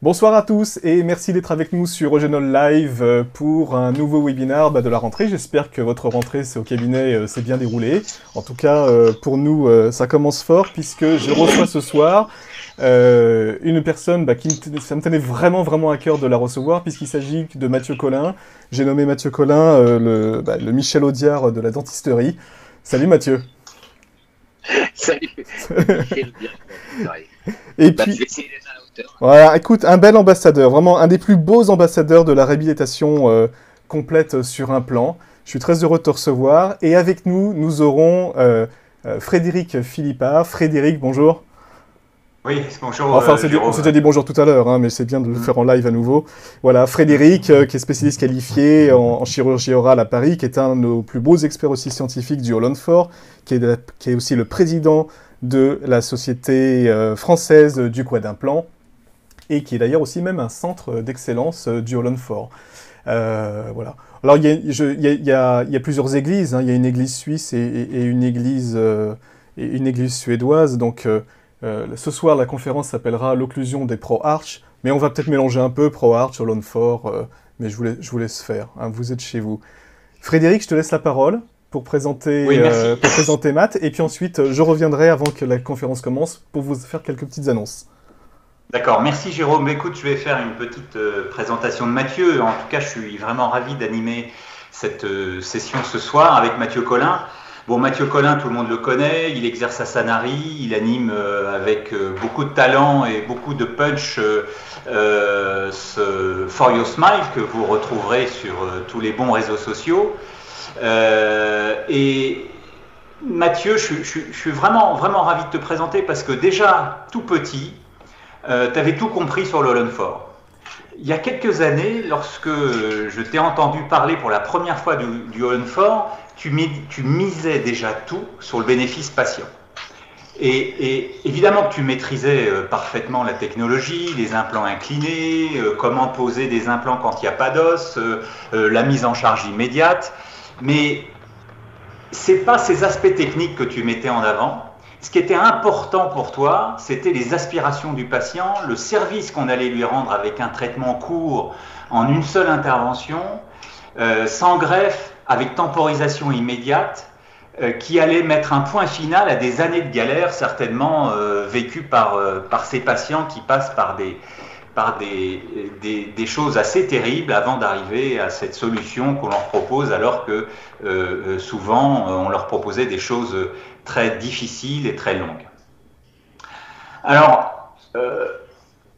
Bonsoir à tous et merci d'être avec nous sur Eugenol Live pour un nouveau webinaire de la rentrée. J'espère que votre rentrée au cabinet s'est bien déroulée. En tout cas, pour nous, ça commence fort puisque je reçois ce soir une personne ça me tenait vraiment à cœur de la recevoir puisqu'il s'agit de Mathieu Collin. J'ai nommé Mathieu Collin le Michel Audiard de la dentisterie. Salut Mathieu. Salut, Michel, directeur. Et Je puis, vais essayer d'être à la hauteur. voilà, écoute, un bel ambassadeur, vraiment un des plus beaux ambassadeurs de la réhabilitation complète sur un plan. Je suis très heureux de te recevoir. Et avec nous, nous aurons Frédéric Philippard. Frédéric, bonjour. Oui, bonjour Enfin, on Jérôme. s'est déjà dit bonjour tout à l'heure, hein, mais c'est bien de le faire en live à nouveau. Voilà, Frédéric, qui est spécialiste qualifié en chirurgie orale à Paris, qui est un de nos plus beaux experts aussi scientifiques du Hollande-Fort, qui est aussi le président de la Société française du quad d'implant, et qui est d'ailleurs aussi même un centre d'excellence du Hollande-Fort. Voilà. Alors, il y a plusieurs églises, hein. Il y a une église suisse et une église suédoise, donc... ce soir, la conférence s'appellera l'occlusion des pro-arch, mais on va peut-être mélanger un peu pro-arch, Hollande-Fort, mais je vous laisse faire, hein, vous êtes chez vous. Frédéric, je te laisse la parole pour présenter, Oui, merci. pour présenter Matt, et puis ensuite, je reviendrai avant que la conférence commence pour vous faire quelques petites annonces. D'accord, merci Jérôme. Écoute, je vais faire une petite présentation de Mathieu. En tout cas, je suis vraiment ravi d'animer cette session ce soir avec Mathieu Collin. Bon, Mathieu Collin, tout le monde le connaît, il exerce à Sanary, il anime avec beaucoup de talent et beaucoup de punch ce For Your Smile que vous retrouverez sur tous les bons réseaux sociaux. Et Mathieu, je suis vraiment ravi de te présenter parce que déjà, tout petit, tu avais tout compris sur le Hollande-Fort. Il y a quelques années, lorsque je t'ai entendu parler pour la première fois du Hollande-Fort, tu misais déjà tout sur le bénéfice patient. Et évidemment que tu maîtrisais parfaitement la technologie, les implants inclinés, comment poser des implants quand il n'y a pas d'os, la mise en charge immédiate, mais c'est pas ces aspects techniques que tu mettais en avant. Ce qui était important pour toi, c'était les aspirations du patient, le service qu'on allait lui rendre avec un traitement court en une seule intervention, sans greffe, avec temporisation immédiate, qui allait mettre un point final à des années de galère certainement vécues par ces patients qui passent par des choses assez terribles avant d'arriver à cette solution qu'on leur propose, alors que souvent on leur proposait des choses très difficiles et très longues. Alors,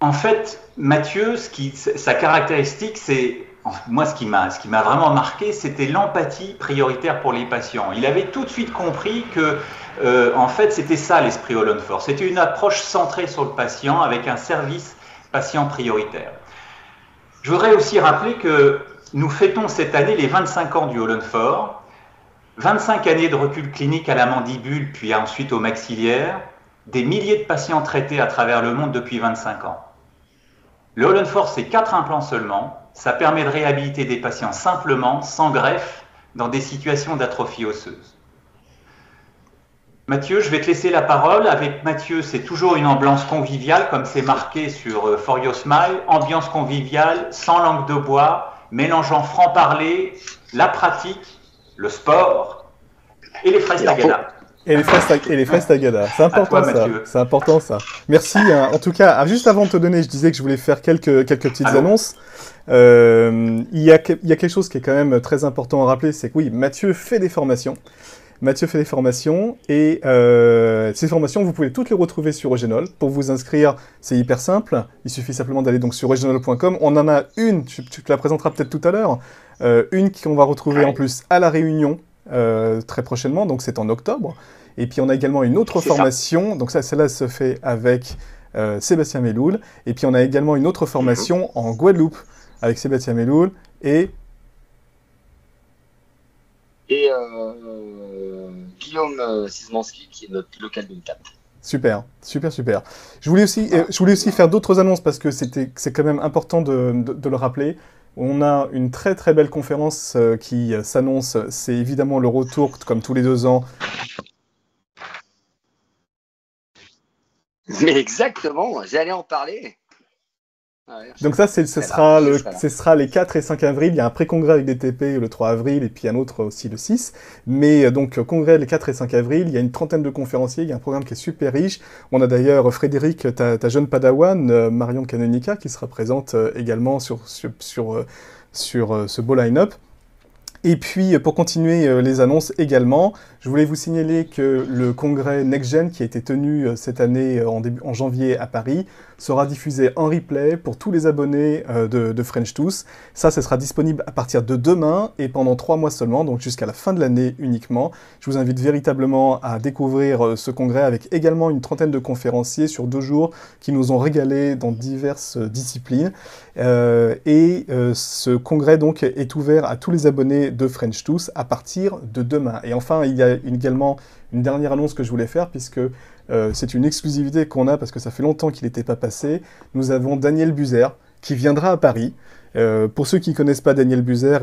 en fait, Mathieu, sa caractéristique, c'est, moi, ce qui m'a vraiment marqué, c'était l'empathie prioritaire pour les patients. Il avait tout de suite compris que, en fait, c'était ça l'esprit Hollande-Fort. C'était une approche centrée sur le patient avec un service patient prioritaire. Je voudrais aussi rappeler que nous fêtons cette année les 25 ans du Hollande-Fort, 25 années de recul clinique à la mandibule, puis ensuite au maxillaire, des milliers de patients traités à travers le monde depuis 25 ans. Le Hollande-Fort, c'est 4 implants seulement. Ça permet de réhabiliter des patients simplement, sans greffe, dans des situations d'atrophie osseuse. Mathieu, je vais te laisser la parole. Avec Mathieu, c'est toujours une ambiance conviviale, comme c'est marqué sur For Your Smile. Ambiance conviviale, sans langue de bois, mélangeant franc-parler, la pratique, le sport et les fraises tagada. Et les fraises tagada, c'est important ça. C'est important ça. Merci. Hein. En tout cas, juste avant de te donner, je disais que je voulais faire quelques petites annonces. Il y a quelque chose qui est quand même très important à rappeler, c'est que oui, Mathieu fait des formations. Mathieu fait des formations et ces formations, vous pouvez toutes les retrouver sur Eugenol. Pour vous inscrire, c'est hyper simple. Il suffit simplement d'aller donc sur eugenol.com. On en a une, tu te la présenteras peut-être tout à l'heure, une qu'on va retrouver en plus à La Réunion très prochainement, donc c'est en octobre. Et puis on a également une autre formation, donc celle-là se fait avec Sébastien Meloul. Et puis on a également une autre formation en Guadeloupe avec Sébastien Meloul et Guillaume Szymanski, qui est notre local d'UNCAP. Super. Je voulais aussi faire d'autres annonces parce que c'est quand même important de le rappeler. On a une très belle conférence qui s'annonce. C'est évidemment le retour, comme tous les 2 ans. Mais exactement, j'allais en parler. Donc ça, ce sera les 4 et 5 avril. Il y a un pré-congrès avec des TP le 3 avril et puis un autre aussi le 6. Mais donc, congrès les 4 et 5 avril, il y a une trentaine de conférenciers, il y a un programme qui est super riche. On a d'ailleurs Frédéric, ta jeune padawan, Marion Canonica, qui sera présente également sur ce beau line-up. Et puis, pour continuer les annonces également, je voulais vous signaler que le congrès NextGen, qui a été tenu cette année en janvier à Paris, sera diffusé en replay pour tous les abonnés de FrenchTooth. Ça, ce sera disponible à partir de demain et pendant 3 mois seulement, donc jusqu'à la fin de l'année uniquement. Je vous invite véritablement à découvrir ce congrès avec également une trentaine de conférenciers sur 2 jours qui nous ont régalé dans diverses disciplines. Ce congrès donc est ouvert à tous les abonnés de FrenchTooth à partir de demain. Et enfin, il y a également une dernière annonce que je voulais faire puisque c'est une exclusivité qu'on a parce que ça fait longtemps qu'il n'était pas passé. Nous avons Daniel Buzer qui viendra à Paris. Pour ceux qui ne connaissent pas Daniel Buzer,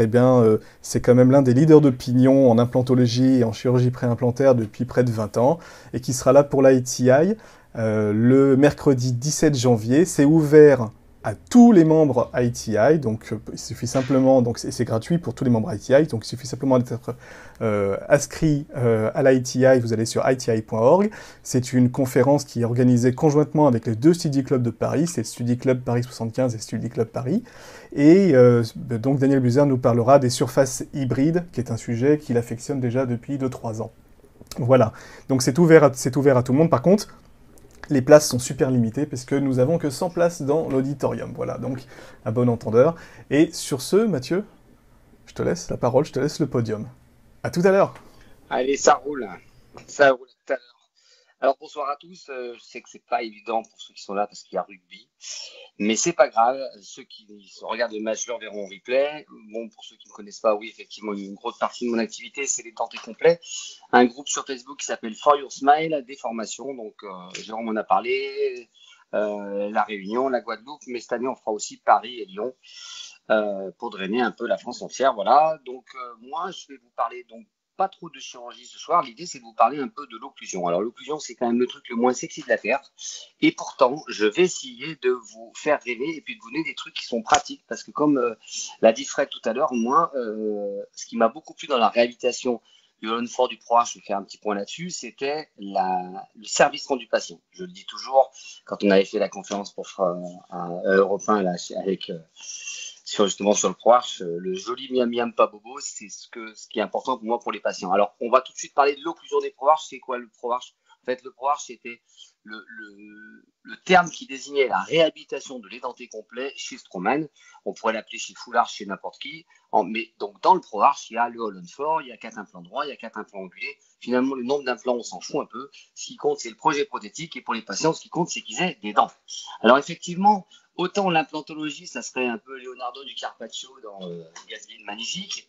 c'est quand même l'un des leaders d'opinion en implantologie et en chirurgie préimplantaire depuis près de 20 ans et qui sera là pour l'ITI le mercredi 17 janvier. C'est ouvert à tous les membres ITI, donc il suffit simplement, donc c'est gratuit pour tous les membres ITI, donc il suffit simplement d'être inscrit à l'ITI, vous allez sur iti.org. C'est une conférence qui est organisée conjointement avec les 2 Study Club de Paris, c'est le Study Club Paris 75 et Study Club Paris. Et donc Daniel Buzer nous parlera des surfaces hybrides, qui est un sujet qu'il affectionne déjà depuis 2-3 ans. Voilà, donc c'est ouvert à tout le monde. Par contre, les places sont super limitées puisque nous avons que 100 places dans l'auditorium. Voilà, donc à bon entendeur. Et sur ce, Mathieu, je te laisse la parole, je te laisse le podium. À tout à l'heure. Allez, ça roule. Ça roule tout à l'heure. Alors bonsoir à tous. Je sais que c'est pas évident pour ceux qui sont là parce qu'il y a rugby, mais c'est pas grave. Ceux qui regardent le match le verront en replay. Bon, pour ceux qui ne connaissent pas, oui, effectivement, une grosse partie de mon activité, c'est les dentés complets. Un groupe sur Facebook qui s'appelle For Your Smile, des formations. Donc, Jérôme en a parlé, la Réunion, la Guadeloupe, mais cette année, on fera aussi Paris et Lyon pour drainer un peu la France entière. Voilà. Donc, moi, je vais vous parler donc pas trop de chirurgie ce soir. L'idée, c'est de vous parler un peu de l'occlusion. Alors, l'occlusion, c'est quand même le truc le moins sexy de la Terre. Et pourtant, je vais essayer de vous faire rêver et puis de vous donner des trucs qui sont pratiques. Parce que comme l'a dit Fred tout à l'heure, moi, ce qui m'a beaucoup plu dans la réhabilitation du Holland-Fort du ProArch, je vais faire un petit point là-dessus, c'était le service rendu patient. Je le dis toujours, quand on avait fait la conférence pour à Europe 1 là, avec... justement sur le ProArch, le joli miam miam pas bobo, c'est ce qui est important pour moi pour les patients. Alors, on va tout de suite parler de l'occlusion des ProArch. C'est quoi le ProArch? En fait, le ProArch, c'était le terme qui désignait la réhabilitation de l'édenté complet chez Straumann. On pourrait l'appeler chez Foulard, chez n'importe qui. Mais donc, dans le ProArch, il y a le Holland-Fort, il y a 4 implants droits, il y a 4 implants angulés. Finalement, le nombre d'implants, on s'en fout un peu. Ce qui compte, c'est le projet prothétique. Et pour les patients, ce qui compte, c'est qu'ils aient des dents. Alors, effectivement, autant l'implantologie, ça serait un peu Leonardo du Carpaccio dans Gatsby Magnifique.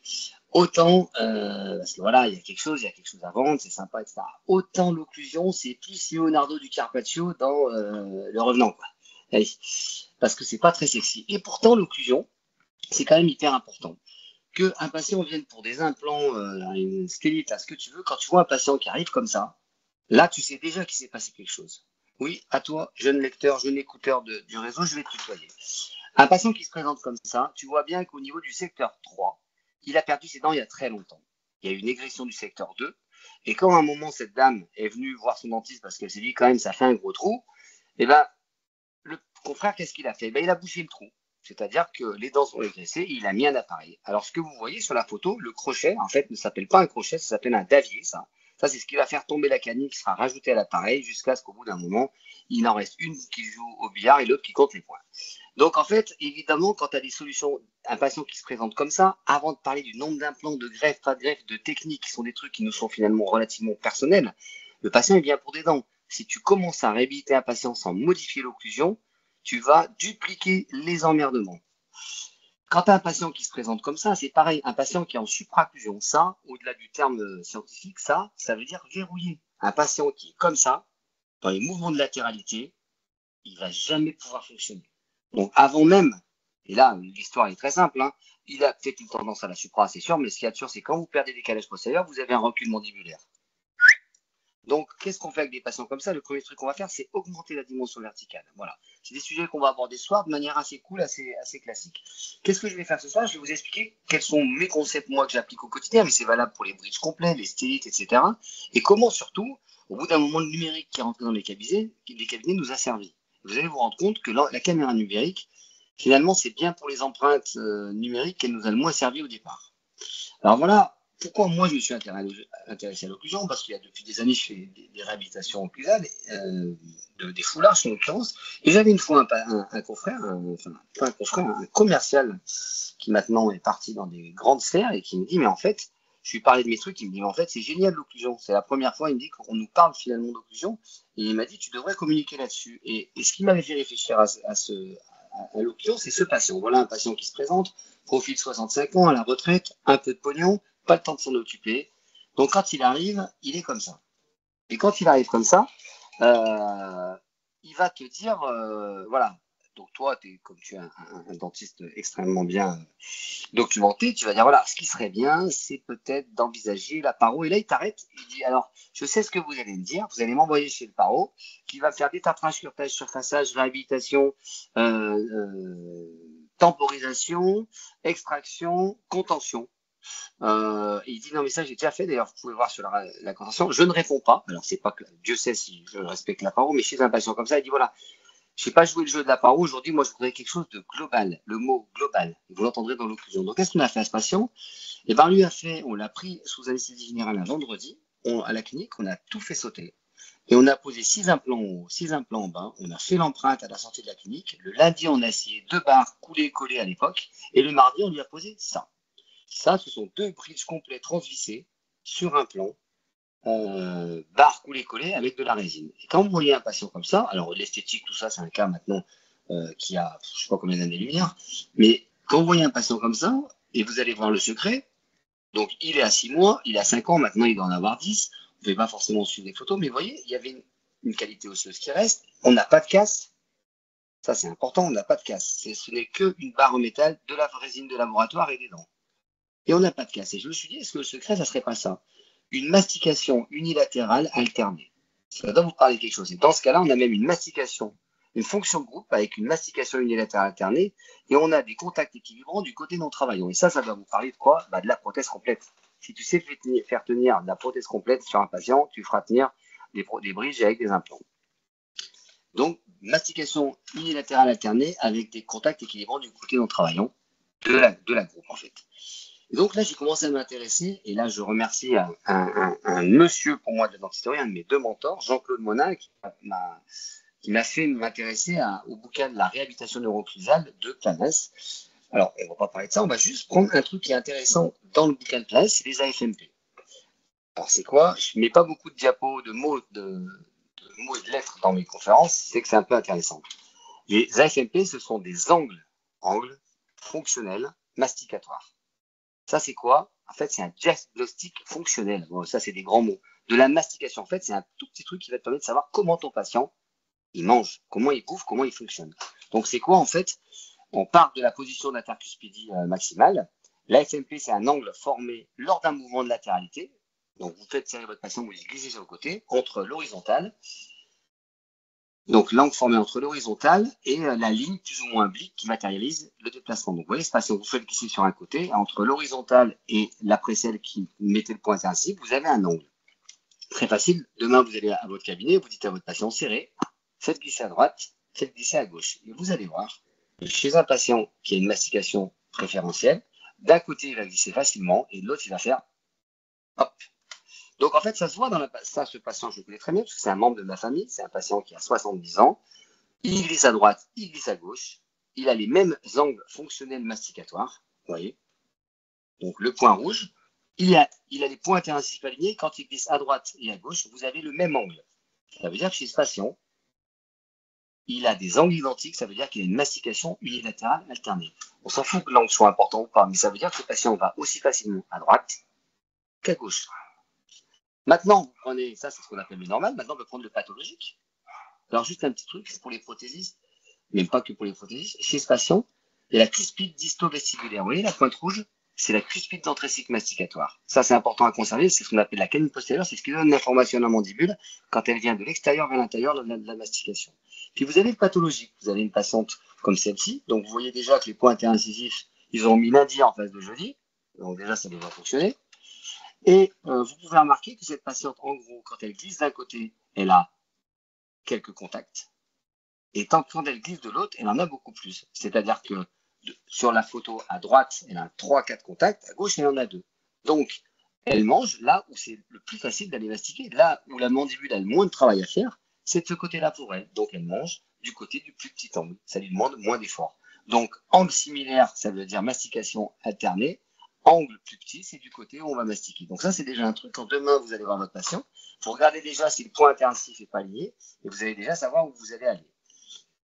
Autant, parce que voilà, il y a quelque chose à vendre, c'est sympa, etc. Autant l'occlusion, c'est plus Leonardo du Carpaccio dans Le Revenant, quoi. Allez, parce que c'est pas très sexy. Et pourtant, l'occlusion, c'est quand même hyper important. Qu'un patient vienne pour des implants, une sclérite, ce que tu veux, quand tu vois un patient qui arrive comme ça, là, tu sais déjà qu'il s'est passé quelque chose. Oui, à toi, jeune lecteur, jeune écouteur du réseau, je vais te tutoyer. Un patient qui se présente comme ça, tu vois bien qu'au niveau du secteur 3, il a perdu ses dents il y a très longtemps. Il y a eu une négression du secteur 2. Et quand à un moment, cette dame est venue voir son dentiste parce qu'elle s'est dit quand même, ça fait un gros trou, eh ben, le confrère, qu'est-ce qu'il a fait? Il a bouché le trou. C'est-à-dire que les dents sont régressées et il a mis un appareil. Alors, ce que vous voyez sur la photo, le crochet, en fait, ne s'appelle pas un crochet, ça s'appelle un davier, ça. Ça, c'est ce qui va faire tomber la canine qui sera rajoutée à l'appareil jusqu'à ce qu'au bout d'un moment, il en reste une qui joue au billard et l'autre qui compte les points. Donc, en fait, évidemment, quand tu as des solutions, un patient qui se présente comme ça, avant de parler du nombre d'implants, de greffes, pas de greffes, de techniques, qui sont des trucs qui nous sont finalement relativement personnels, le patient, il vient pour des dents. Si tu commences à réhabiliter un patient sans modifier l'occlusion, tu vas dupliquer les emmerdements. Quand tu as un patient qui se présente comme ça, c'est pareil. Un patient qui est en supraocclusion, ça, au-delà du terme scientifique, ça veut dire verrouillé. Un patient qui est comme ça, dans les mouvements de latéralité, il va jamais pouvoir fonctionner. Donc avant même, et là l'histoire est très simple, hein, il a peut-être une tendance à la supra, c'est sûr, mais ce qu'il y a de sûr, c'est quand vous perdez des décalage postérieur, vous avez un recul mandibulaire. Donc, qu'est-ce qu'on fait avec des patients comme ça? Le premier truc qu'on va faire, c'est augmenter la dimension verticale. Voilà. C'est des sujets qu'on va aborder ce soir de manière assez cool, assez classique. Qu'est-ce que je vais faire ce soir? Je vais vous expliquer quels sont mes concepts, moi, que j'applique au quotidien, mais c'est valable pour les bridges complets, les stylites, etc. Et comment, surtout, au bout d'un moment, le numérique qui est rentré dans les cabinets nous a servi. Vous allez vous rendre compte que la caméra numérique, finalement, c'est bien pour les empreintes numériques qu'elle nous a le moins servi au départ. Alors voilà. Pourquoi moi je me suis intéressé à l'occlusion? Parce qu'il y a depuis des années, je fais des réhabilitations occlusales, des foulards en l'occurrence. Et j'avais une fois un confrère, pas un confrère, un commercial qui maintenant est parti dans des grandes sphères et qui me dit, mais en fait, je lui parlais de mes trucs, il me dit, mais en fait, c'est génial l'occlusion. C'est la première fois, il me dit qu'on nous parle finalement d'occlusion. Et il m'a dit, tu devrais communiquer là-dessus. Et ce qui m'avait fait réfléchir à l'occlusion, c'est ce patient. Voilà un patient qui se présente, profil 65 ans, à la retraite, un peu de pognon, pas le temps de s'en occuper. Donc quand il arrive, il est comme ça. Et quand il arrive comme ça, il va te dire, voilà. Donc toi, comme tu es un dentiste extrêmement bien documenté, tu vas dire, voilà, ce qui serait bien, c'est peut-être d'envisager la paro. Et là, il t'arrête, il dit, alors, je sais ce que vous allez me dire, vous allez m'envoyer chez le paro, qui va faire détartrage, curetage, surfaçage, réhabilitation, temporisation, extraction, contention. Il dit non mais ça j'ai déjà fait, d'ailleurs vous pouvez voir sur la contention. Je ne réponds pas, alors c'est pas que Dieu sait si je respecte la paro, mais chez un patient comme ça il dit voilà, je n'ai pas joué le jeu de la paro aujourd'hui, moi je voudrais quelque chose de global, le mot global, vous l'entendrez dans l'occlusion. Donc qu'est-ce qu'on a fait à ce patient? Et ben on l'a pris sous anesthésie générale un vendredi, à la clinique, on a tout fait sauter. Et on a posé 6 implants en haut, 6 implants en bas, on a fait l'empreinte à la sortie de la clinique, le lundi on a scié 2 barres coulées-collées à l'époque, et le mardi on lui a posé ça. Ça, ce sont 2 bridges complets transvissés sur un plan, barre coulée-collée avec de la résine. Et quand vous voyez un patient comme ça, alors l'esthétique, tout ça, c'est un cas maintenant qui a, je ne sais pas combien d'années-lumière, mais quand vous voyez un patient comme ça, et vous allez voir le secret, donc il est à 6 mois, il a 5 ans, maintenant il doit en avoir 10, vous ne pouvez pas forcément suivre les photos, mais vous voyez, il y avait une qualité osseuse qui reste, on n'a pas de casse, ça c'est important, on n'a pas de casse, ce n'est qu'une barre en métal, de la résine de laboratoire et des dents. Et on n'a pas de casse. Et je me suis dit, est-ce que le secret, ça serait pas ça? Une mastication unilatérale alternée. Ça doit vous parler de quelque chose. Et dans ce cas-là, on a même une mastication, une fonction de groupe avec une mastication unilatérale alternée, et on a des contacts équilibrants du côté non travaillant. Et ça doit vous parler de quoi? De la prothèse complète. Si tu sais faire tenir de la prothèse complète sur un patient, tu feras tenir des bridges avec des implants. Donc, mastication unilatérale alternée avec des contacts équilibrants du côté non travaillant de la groupe, en fait. Et donc là, j'ai commencé à m'intéresser, et là, je remercie un monsieur, pour moi, de dentisterie, un de mes 2 mentors, Jean-Claude Monin, qui m'a fait m'intéresser au bouquin de la réhabilitation neuro-occlusale de Planès. Alors, on ne va pas parler de ça, on va juste prendre un truc qui est intéressant dans le bouquin de Planès, c'est les AFMP. Alors, c'est quoi? Je ne mets pas beaucoup de diapos, de mots et de lettres dans mes conférences, c'est que c'est un peu intéressant. Les AFMP, ce sont des angles fonctionnels masticatoires. Ça, c'est quoi? En fait, c'est un diagnostic fonctionnel. Bon, ça, c'est des grands mots. De la mastication, en fait, c'est un tout petit truc qui va te permettre de savoir comment ton patient, il mange, comment il bouffe, comment il fonctionne. Donc, c'est quoi, en fait? On part de la position d'intercuspidie maximale. L'AFMP, c'est un angle formé lors d'un mouvement de latéralité. Donc, vous faites serrer votre patient, vous le glissez sur le côté, entre l'horizontale. Donc, l'angle formé entre l'horizontale et la ligne plus ou moins oblique qui matérialise le déplacement. Donc, vous voyez ce patient, vous faites glisser sur un côté, entre l'horizontale et la précelle qui mettait le point incisif, vous avez un angle. Très facile. Demain, vous allez à votre cabinet, vous dites à votre patient serré, faites glisser à droite, faites glisser à gauche. Et vous allez voir, chez un patient qui a une mastication préférentielle, d'un côté, il va glisser facilement et de l'autre, il va faire hop. Donc, en fait, ça se voit ce patient, je le connais très bien, parce que c'est un membre de ma famille, c'est un patient qui a 70 ans, il glisse à droite, il glisse à gauche, il a les mêmes angles fonctionnels masticatoires, vous voyez, donc le point rouge, il a les points interincisifs alignés, quand il glisse à droite et à gauche, vous avez le même angle. Ça veut dire que chez ce patient, il a des angles identiques, ça veut dire qu'il a une mastication unilatérale alternée. On s'en fout que l'angle soit important ou pas, mais ça veut dire que le patient va aussi facilement à droite qu'à gauche. Maintenant, vous prenez, ça c'est ce qu'on appelle le normal, maintenant on peut prendre le pathologique. Alors juste un petit truc, c'est pour les prothésistes, même pas que pour les prothésistes. Chez ce patient, il y a la cuspide disto-vestibulaire. Vous voyez la pointe rouge? c'est la cuspide d'entrée cycle masticatoire. Ça, c'est important à conserver. C'est ce qu'on appelle la canine postérieure. C'est ce qui donne l'information à la mandibule quand elle vient de l'extérieur vers l'intérieur de la mastication. Puis vous avez le pathologique. Vous avez une patiente comme celle-ci. Donc, vous voyez déjà que les points interincisifs, ils ont mis lundi en face de jeudi. Donc, déjà, ça devrait fonctionner. Et vous pouvez remarquer que cette patiente, en gros, quand elle glisse d'un côté, elle a quelques contacts. Et quand elle glisse de l'autre, elle en a beaucoup plus. C'est-à-dire que sur la photo à droite, elle a 3-4 contacts, à gauche, elle en a 2. Donc, elle mange là où c'est le plus facile d'aller mastiquer. Là où la mandibule a le moins de travail à faire, c'est de ce côté-là pour elle. Donc, elle mange du côté du plus petit angle. Ça lui demande moins d'efforts. Donc, angle similaire, ça veut dire mastication alternée. Angle plus petit, c'est du côté où on va mastiquer. Donc ça, c'est déjà un truc. Quand demain, vous allez voir votre patient, vous regardez déjà si le point interincisif n'est pas lié et vous allez déjà savoir où vous allez aller.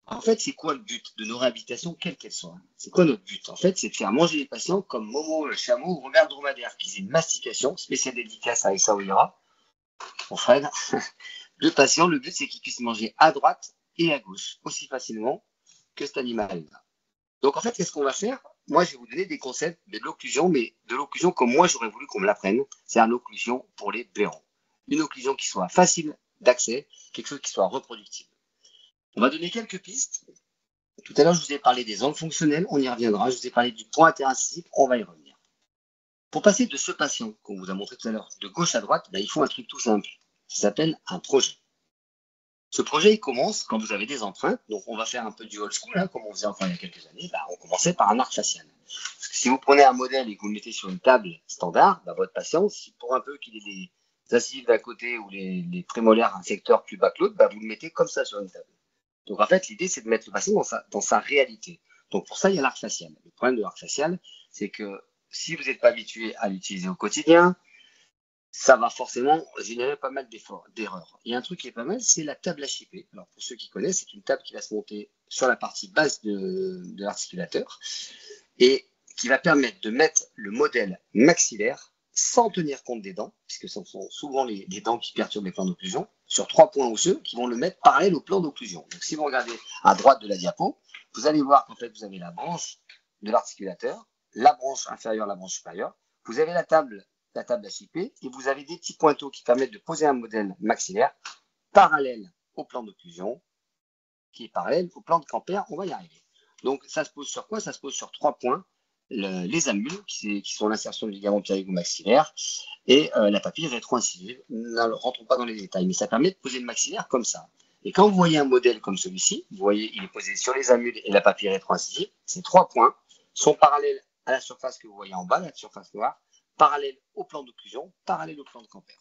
En fait, c'est quoi le but de nos réhabilitations, quelles qu'elles soient? C'est quoi notre but? En fait, c'est de faire manger les patients comme Momo, le chameau ou Robert Dromadaire, qui faisait une mastication, spéciale dédicace avec ça, pour Fred. Le patient, le but, c'est qu'il puisse manger à droite et à gauche, aussi facilement que cet animal-là. Donc, en fait, qu'est-ce qu'on va faire? Moi, je vais vous donner des concepts de l'occlusion, mais de l'occlusion comme moi, j'aurais voulu qu'on me l'apprenne. C'est une occlusion pour les béants. Une occlusion qui soit facile d'accès, quelque chose qui soit reproductible. On va donner quelques pistes. Tout à l'heure, je vous ai parlé des angles fonctionnels, on y reviendra. Je vous ai parlé du point interincisif, on va y revenir. Pour passer de ce patient qu'on vous a montré tout à l'heure, de gauche à droite, il faut un truc tout simple. Ça s'appelle un projet. Ce projet, il commence quand vous avez des empreintes. Donc, on va faire un peu du old school, comme on faisait encore il y a quelques années. On commençait par un arc facial. Parce que si vous prenez un modèle et que vous le mettez sur une table standard, votre patient, si pour un peu qu'il ait des incisives d'un côté ou les prémolaires un secteur plus bas que l'autre, vous le mettez comme ça sur une table. Donc, en fait, l'idée, c'est de mettre le patient dans sa réalité. Donc, pour ça, il y a l'arc facial. Le problème de l'arc facial, c'est que si vous n'êtes pas habitué à l'utiliser au quotidien, ça va forcément générer pas mal d'erreurs. Il y a un truc qui est pas mal, c'est la table HIP. Alors, pour ceux qui connaissent, c'est une table qui va se monter sur la partie basse de l'articulateur et qui va permettre de mettre le modèle maxillaire sans tenir compte des dents, puisque ce sont souvent les dents qui perturbent les plans d'occlusion, sur 3 points osseux qui vont le mettre parallèle au plan d'occlusion. Donc, si vous regardez à droite de la diapo, vous allez voir qu'en fait, vous avez la branche de l'articulateur, la branche inférieure, la branche supérieure. Vous avez la table HIP, et vous avez des petits pointeaux qui permettent de poser un modèle maxillaire parallèle au plan d'occlusion, qui est parallèle au plan de Camper. On va y arriver. Donc, ça se pose sur quoi? Ça se pose sur 3 points. Les amules, qui sont l'insertion du ligament périgo-maxillaire, et la papille rétro-incisive. Ne rentrons pas dans les détails, mais ça permet de poser le maxillaire comme ça. Et quand vous voyez un modèle comme celui-ci, vous voyez, il est posé sur les amules et la papille rétro-incisive. Ces 3 points sont parallèles à la surface que vous voyez en bas, la surface noire, parallèle au plan d'occlusion, parallèle au plan de Camper.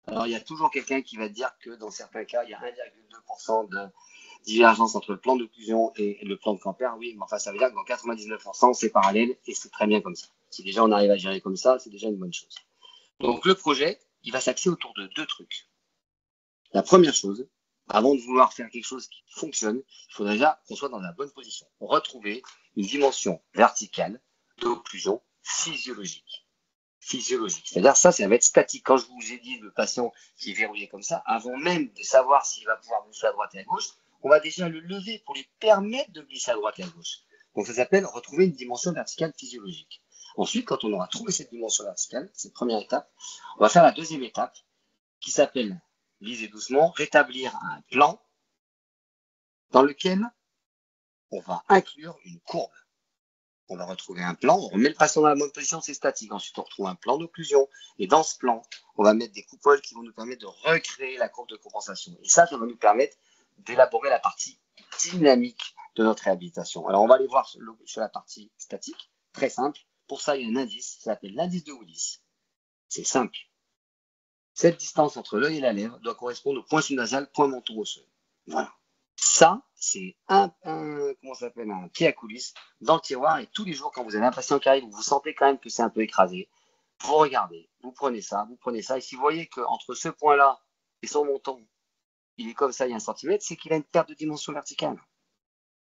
Alors, il y a toujours quelqu'un qui va dire que dans certains cas, il y a 1,2% de divergence entre le plan d'occlusion et le plan de Camper. Oui, mais enfin, ça veut dire que dans 99%, c'est parallèle et c'est très bien comme ça. Si déjà on arrive à gérer comme ça, c'est déjà une bonne chose. Donc, le projet, il va s'axer autour de 2 trucs. La première chose, avant de vouloir faire quelque chose qui fonctionne, il faudrait déjà qu'on soit dans la bonne position. Retrouver une dimension verticale d'occlusion physiologique. C'est-à-dire ça va être statique. Quand je vous ai dit le patient qui est verrouillé comme ça, avant même de savoir s'il va pouvoir glisser à droite et à gauche, on va déjà le lever pour lui permettre de glisser à droite et à gauche. Donc ça s'appelle retrouver une dimension verticale physiologique. Ensuite, quand on aura trouvé cette dimension verticale, cette première étape, on va faire la deuxième étape qui s'appelle, lisez doucement, rétablir un plan dans lequel on va inclure une courbe. On va retrouver un plan, on remet le patient dans la bonne position, c'est statique. Ensuite, on retrouve un plan d'occlusion. Et dans ce plan, on va mettre des coupoles qui vont nous permettre de recréer la courbe de compensation. Et ça va nous permettre d'élaborer la partie dynamique de notre réhabilitation. Alors, on va aller voir sur la partie statique, très simple. Pour ça, il y a un indice, ça s'appelle l'indice de Willis. C'est simple. Cette distance entre l'œil et la lèvre doit correspondre au point sous-nasal, point menton osseux. Voilà. Ça, c'est un pied à coulisses dans le tiroir. Et tous les jours, quand vous avez un patient qui arrive, vous sentez quand même que c'est un peu écrasé, vous regardez, vous prenez ça. Et si vous voyez qu'entre ce point-là et son menton, il est comme ça, il y a 1 centimètre, c'est qu'il a une perte de dimension verticale.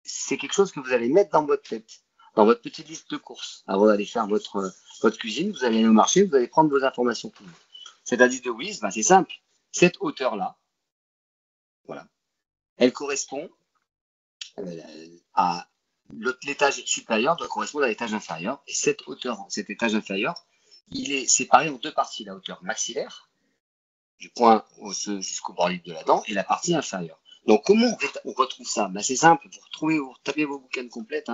C'est quelque chose que vous allez mettre dans votre tête, dans votre petite liste de courses. Avant d'aller faire votre cuisine, vous allez aller au marché, vous allez prendre vos informations pour vous. Cet indice de Willis, c'est simple. Cette hauteur-là, voilà. Elle correspond à l'étage supérieur doit correspondre à l'étage inférieur. Et cet étage inférieur, il est séparé en deux parties. La hauteur maxillaire, du point osseux jusqu'au bordure de la dent, et la partie inférieure. Donc, comment on retrouve ça? C'est simple, vous tapez vos bouquins complètes.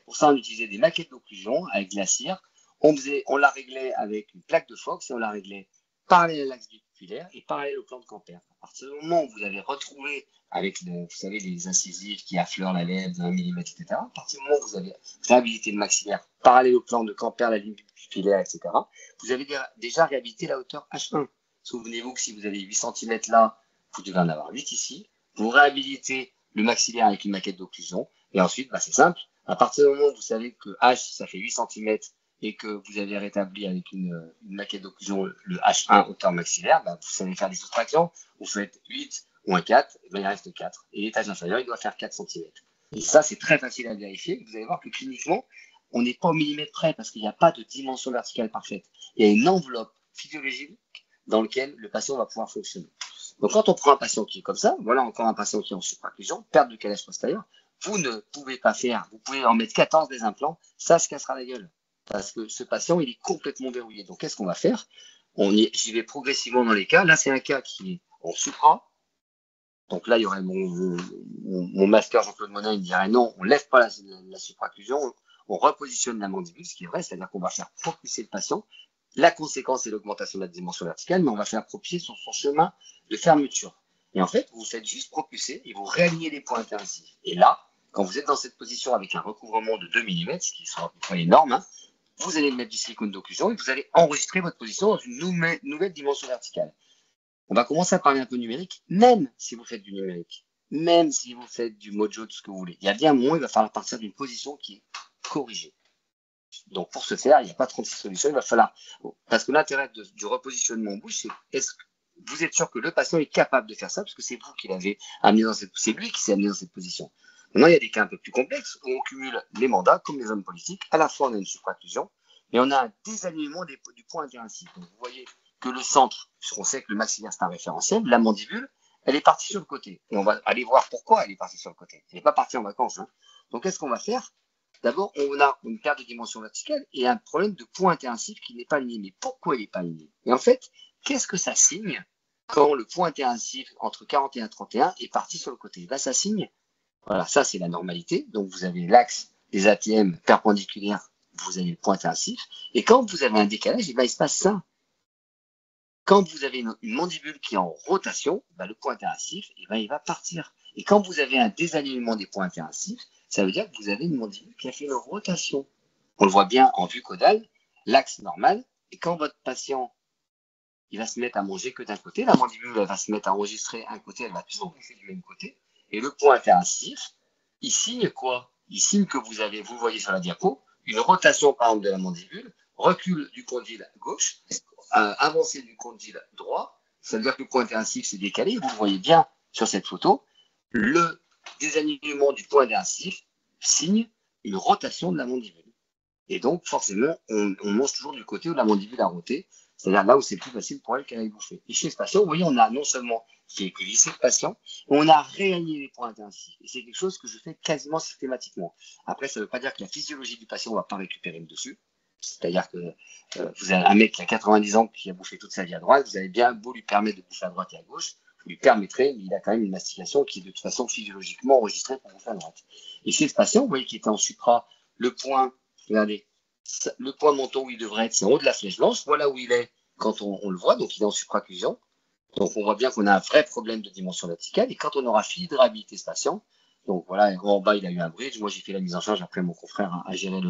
Pour ça, on utilisait des maquettes d'occlusion avec de la cire. On la réglait avec une plaque de Fox et on la réglait parallèle à l'axe pupillaire et parallèle au plan de Camper. À partir du moment où vous avez retrouvé avec, vous savez, les incisives qui affleurent la lèvre de 1 mm, etc., à partir du moment où vous avez réhabilité le maxillaire parallèle au plan de Camper, la ligne pupillaire, etc., vous avez déjà réhabilité la hauteur H1. Souvenez-vous que si vous avez 8 cm là, vous devez en avoir 8 ici. Vous réhabilitez le maxillaire avec une maquette d'occlusion. Et ensuite, c'est simple. À partir du moment où vous savez que H, ça fait 8 cm et que vous avez rétabli avec une maquette d'occlusion le H1 hauteur maxillaire, vous savez faire des soustractions. Vous faites 8 moins 4, il reste 4. Et l'étage inférieur, il doit faire 4 cm. Et ça, c'est très facile à vérifier. Vous allez voir que cliniquement, on n'est pas au millimètre près parce qu'il n'y a pas de dimension verticale parfaite. Il y a une enveloppe physiologique dans laquelle le patient va pouvoir fonctionner. Donc, quand on prend un patient qui est comme ça, voilà encore un patient qui est en supraocclusion, perte de calage postérieur, vous ne pouvez pas faire, vous pouvez en mettre 14 des implants, ça se cassera la gueule. Parce que ce patient, il est complètement verrouillé. Donc, qu'est-ce qu'on va faire? J'y vais progressivement dans les cas. Là, c'est un cas qui est en supra. Donc là, il y aurait mon master Jean-Claude Monin, il dirait non, on ne lève pas la supraocclusion, on repositionne la mandibule, ce qui est vrai, c'est-à-dire qu'on va faire propulser le patient. La conséquence, c'est l'augmentation de la dimension verticale, mais on va faire propulser sur son chemin de fermeture. Et en fait, vous faites juste propulser et vous réalignez les points intensifs. Et là, quand vous êtes dans cette position avec un recouvrement de 2 mm, ce qui sera énorme, vous allez mettre du silicone d'occlusion et vous allez enregistrer votre position dans une nouvelle dimension verticale. On va commencer à parler un peu numérique, même si vous faites du numérique, même si vous faites du mojo, tout ce que vous voulez. Il y a bien un moment, il va falloir partir d'une position qui est corrigée. Donc, pour ce faire, il n'y a pas 36 solutions. Il va falloir, parce que l'intérêt du repositionnement en bouche, c'est est-ce que vous êtes sûr que le patient est capable de faire ça, parce que c'est vous qui l'avez amené c'est lui qui s'est amené dans cette position. Maintenant, il y a des cas un peu plus complexes où on cumule les mandats, comme les hommes politiques. À la fois, on a une supraocclusion, mais on a un désalignement du point intérincif. Donc, vous voyez que le centre, puisqu'on sait que le maxillaire, c'est un référentiel, la mandibule, elle est partie sur le côté. Et on va aller voir pourquoi elle est partie sur le côté. Elle n'est pas partie en vacances. Donc, qu'est-ce qu'on va faire? D'abord, on a une perte de dimension verticale et un problème de point intérincif qui n'est pas aligné. Mais pourquoi il n'est pas aligné? Et en fait, qu'est-ce que ça signe quand le point intérincif entre 41 et 31 est parti sur le côté? Ça signe, voilà, ça c'est la normalité. Donc vous avez l'axe des ATM perpendiculaire, vous avez le point intérincif. Et quand vous avez un décalage, il se passe ça. Quand vous avez une mandibule qui est en rotation, le point intérincif, il va partir. Et quand vous avez un désalignement des points intérincifs, ça veut dire que vous avez une mandibule qui a fait une rotation. On le voit bien en vue caudale, l'axe normal, et quand votre patient il va se mettre à manger que d'un côté, la mandibule elle va se mettre à enregistrer un côté, elle va toujours bouffer du même côté, et le point intérincif, il signe quoi? Il signe que vous le voyez sur la diapo, une rotation par exemple de la mandibule, recul du condyle gauche, avancée du condyle droit, ça veut dire que le point intérincif s'est décalé, vous le voyez bien sur cette photo, le désalignement du point intérincif signe une rotation de la mandibule. Et donc, forcément, on mange toujours du côté où la mandibule a roté, c'est-à-dire là où c'est plus facile pour elle qu'elle aille bouffer. Et chez ce patient, vous voyez, on a non seulement fait glisser le patient, on a réaligné les points intensifs. Et c'est quelque chose que je fais quasiment systématiquement. Après, ça ne veut pas dire que la physiologie du patient ne va pas récupérer le dessus. C'est-à-dire que vous avez un mec qui a 90 ans qui a bouffé toute sa vie à droite, vous avez bien beau lui permettre de bouffer à droite et à gauche, vous lui permettrez, mais il a quand même une mastication qui est de toute façon physiologiquement enregistrée pour bouffer à droite. Et chez ce patient, vous voyez qu'il était en supra, le point, regardez, le point menton où il devrait être, c'est en haut de la flèche blanche, voilà où il est quand on le voit, donc il est en supraocclusion. Donc on voit bien qu'on a un vrai problème de dimension verticale, et quand on aura fini de réhabiliter ce patient, donc voilà, en bas il a eu un bridge, moi j'ai fait la mise en charge, après mon confrère a géré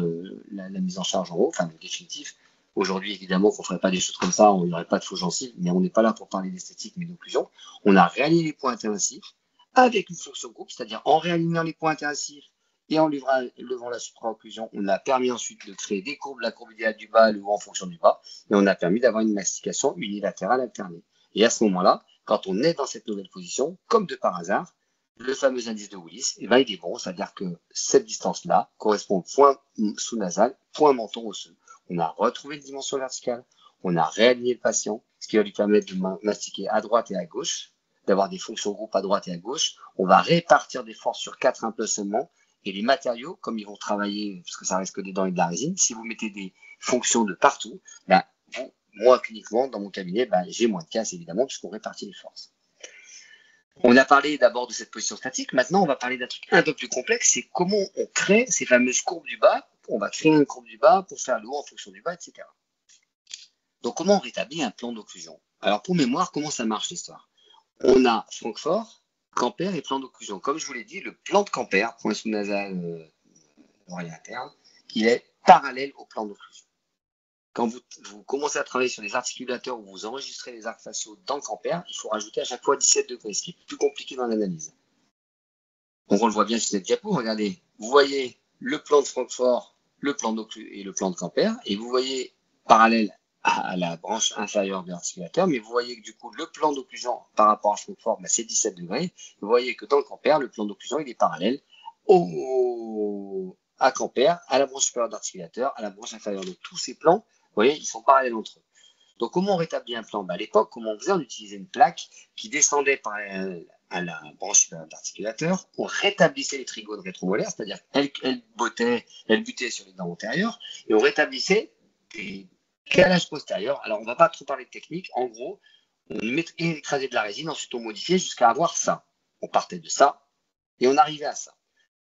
la mise en charge en haut, enfin le définitif. Aujourd'hui évidemment qu'on ne ferait pas des choses comme ça, il n'y aurait pas de faux gencives, mais on n'est pas là pour parler d'esthétique mais d'occlusion. On a réaligné les points intérincifs avec une fonction groupe, c'est-à-dire en réalignant les points intérincifs et en levant la supraocclusion, on a permis ensuite de créer des courbes, la courbe idéale du bas, le haut en fonction du bas, et on a permis d'avoir une mastication unilatérale alternée. Et à ce moment-là, quand on est dans cette nouvelle position, comme de par hasard, le fameux indice de Willis, il est bon, c'est-à-dire que cette distance-là correspond au point sous-nasal, point menton osseux. On a retrouvé une dimension verticale, on a réaligné le patient, ce qui va lui permettre de mastiquer à droite et à gauche, d'avoir des fonctions groupes à droite et à gauche. On va répartir des forces sur 4 implants seulement, Et les matériaux, comme ils vont travailler, parce que ça reste que des dents et de la résine, si vous mettez des fonctions de partout, ben, moi, cliniquement, dans mon cabinet, ben, j'ai moins de casse, évidemment, puisqu'on répartit les forces. On a parlé d'abord de cette position statique. Maintenant, on va parler d'un truc un peu plus complexe. C'est comment on crée ces fameuses courbes du bas. On va créer une courbe du bas pour faire le haut en fonction du bas, etc. Donc, comment on rétablit un plan d'occlusion? Alors, pour mémoire, comment ça marche l'histoire? On a Francfort, Camper et plan d'occlusion. Comme je vous l'ai dit, le plan de Camper, point sous-nasal, oreille interne, il est parallèle au plan d'occlusion. Quand vous commencez à travailler sur des articulateurs où vous enregistrez les arcs faciaux dans le Camper, il faut rajouter à chaque fois 17 degrés, ce qui est plus compliqué dans l'analyse. Donc on le voit bien sur cette diapo, regardez, vous voyez le plan de Francfort, le plan d'occlusion et le plan de Camper, et vous voyez parallèle à la branche inférieure de l'articulateur, mais vous voyez que du coup le plan d'occlusion par rapport à Francfort, c'est 17 degrés. Vous voyez que dans le Camper, le plan d'occlusion il est parallèle à Camper, à la branche supérieure d'articulateur, à la branche inférieure. Donc tous ces plans, vous voyez, ils sont parallèles entre eux. Donc comment on rétablit un plan? À l'époque, comment on faisait? On utilisait une plaque qui descendait à la branche supérieure d'articulateur. On rétablissait les trigones rétromolaires, c'est-à-dire qu'elle butait sur les dents antérieures, et on rétablissait des calages postérieurs. Alors on ne va pas trop parler de technique. En gros, on écrasait de la résine, ensuite on modifiait jusqu'à avoir ça. On partait de ça, et on arrivait à ça.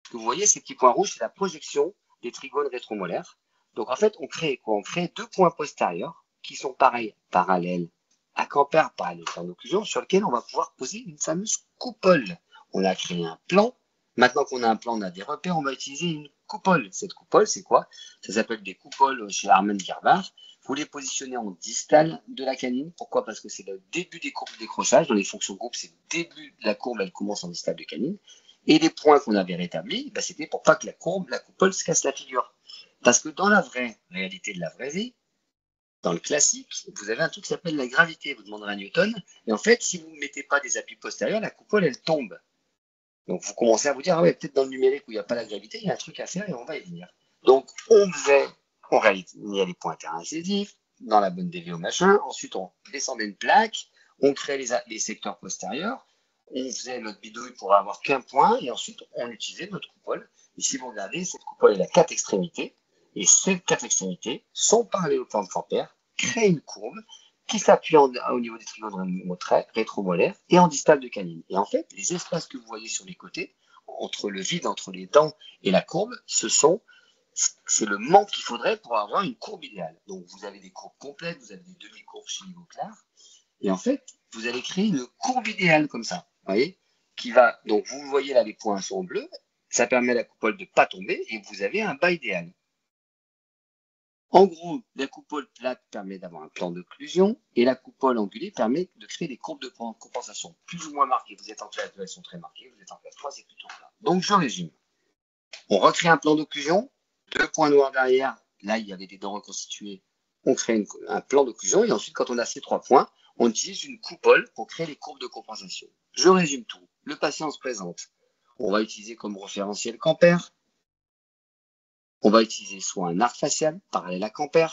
Ce que vous voyez, ces petits points rouges, c'est la projection des trigones rétromolaires. Donc en fait, on crée quoi? On crée deux points postérieurs qui sont pareils, parallèles à Camper, parallèles au plan d'occlusion, sur lequel on va pouvoir poser une fameuse coupole. On a créé un plan. Maintenant qu'on a un plan, on a des repères, on va utiliser une coupole. Cette coupole, c'est quoi? Ça s'appelle des coupoles chez Harman Gerber. Vous les positionnez en distal de la canine. Pourquoi? Parce que c'est le début des courbes de décrochage. Dans les fonctions groupe, c'est le début de la courbe, elle commence en distal de canine. Et les points qu'on avait rétablis, c'était pour pas que la coupole se casse la figure. Parce que dans la vraie réalité de la vraie vie, dans le classique, vous avez un truc qui s'appelle la gravité. Vous demanderez à Newton. Et en fait, si vous ne mettez pas des appuis postérieurs, la coupole, elle tombe. Donc, vous commencez à vous dire, ah ouais, peut-être dans le numérique où il n'y a pas la gravité, il y a un truc à faire et on va y venir. Donc, en réalité, il y a les points interincisifs, dans la bonne déviée au machin. Ensuite, on descendait une plaque, on créait les secteurs postérieurs, on faisait notre bidouille pour avoir qu'un point, et ensuite, on utilisait notre coupole. Et si vous regardez, cette coupole, elle a 4 extrémités. Et ces 4 extrémités sont parallèles au plan de Camper, créent une courbe qui s'appuie au niveau des trigones rétromolaires et en distal de canine. Et en fait, les espaces que vous voyez sur les côtés, entre le vide, entre les dents et la courbe, c'est le manque qu'il faudrait pour avoir une courbe idéale. Donc vous avez des courbes complètes, vous avez des demi-courbes chez niveau clair, et en fait, vous allez créer une courbe idéale comme ça, vous voyez, donc vous voyez là, les points sont bleus, ça permet à la coupole de ne pas tomber, et vous avez un bas idéal. En gros, la coupole plate permet d'avoir un plan d'occlusion et la coupole angulée permet de créer des courbes de compensation plus ou moins marquées. Vous êtes en classe 2, elles sont très marquées. Vous êtes en classe 3, c'est plutôt plat. Donc, je résume. On recrée un plan d'occlusion, 2 points noirs derrière. Là, il y avait des dents reconstituées. On crée un plan d'occlusion et ensuite, quand on a ces 3 points, on utilise une coupole pour créer les courbes de compensation. Je résume tout. Le patient se présente. On va utiliser comme référentiel Camper. On va utiliser soit un arc facial, parallèle à Camper,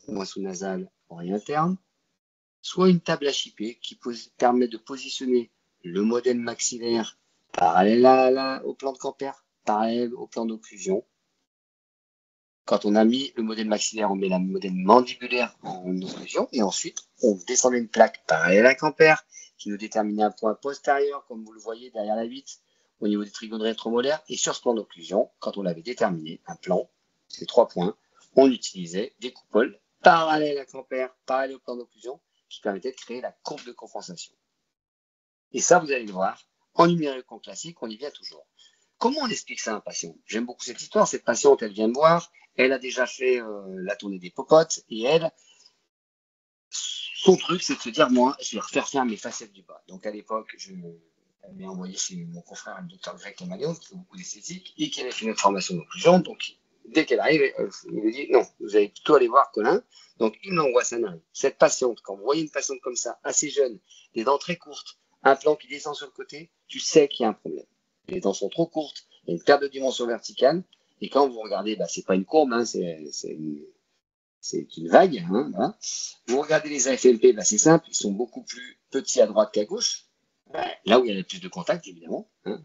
moins sous-nasal, oreille interne, soit une table HIP qui permet de positionner le modèle maxillaire parallèle au plan de Camper, parallèle au plan d'occlusion. Quand on a mis le modèle maxillaire, on met le modèle mandibulaire en occlusion, et ensuite, on descendait une plaque parallèle à Camper, qui nous déterminait un point postérieur, comme vous le voyez derrière la 8, au niveau des trigones rétromolaires, et sur ce plan d'occlusion, quand on l'avait déterminé, un plan, ces 3 points, on utilisait des coupoles parallèles à Camper, parallèles au plan d'occlusion, qui permettaient de créer la courbe de compensation. Et ça, vous allez le voir, en numérique en classique, on y vient toujours. Comment on explique ça à un patient? J'aime beaucoup cette histoire. Cette patiente, elle vient me voir, elle a déjà fait la tournée des popotes, et son truc, c'est de se dire, moi, je vais refaire faire mes facettes du bas. Donc à l'époque, elle m'a envoyé chez mon confrère, le docteur Greg Camaleon, qui fait beaucoup d'esthétique, et qui avait fait une formation d'occlusion. Donc, dès qu'elle arrive, il me dit, non, vous allez plutôt aller voir Colin. Donc, il m'envoie ça n'arrive. Cette patiente, quand vous voyez une patiente comme ça, assez jeune, des dents très courtes, un plan qui descend sur le côté, tu sais qu'il y a un problème. Les dents sont trop courtes, il y a une perte de dimension verticale, et quand vous regardez, c'est pas une courbe, hein, c'est une vague. Hein, voilà. Vous regardez les AFLP, c'est simple, ils sont beaucoup plus petits à droite qu'à gauche. Là où il y a le plus de contact, évidemment. Hein.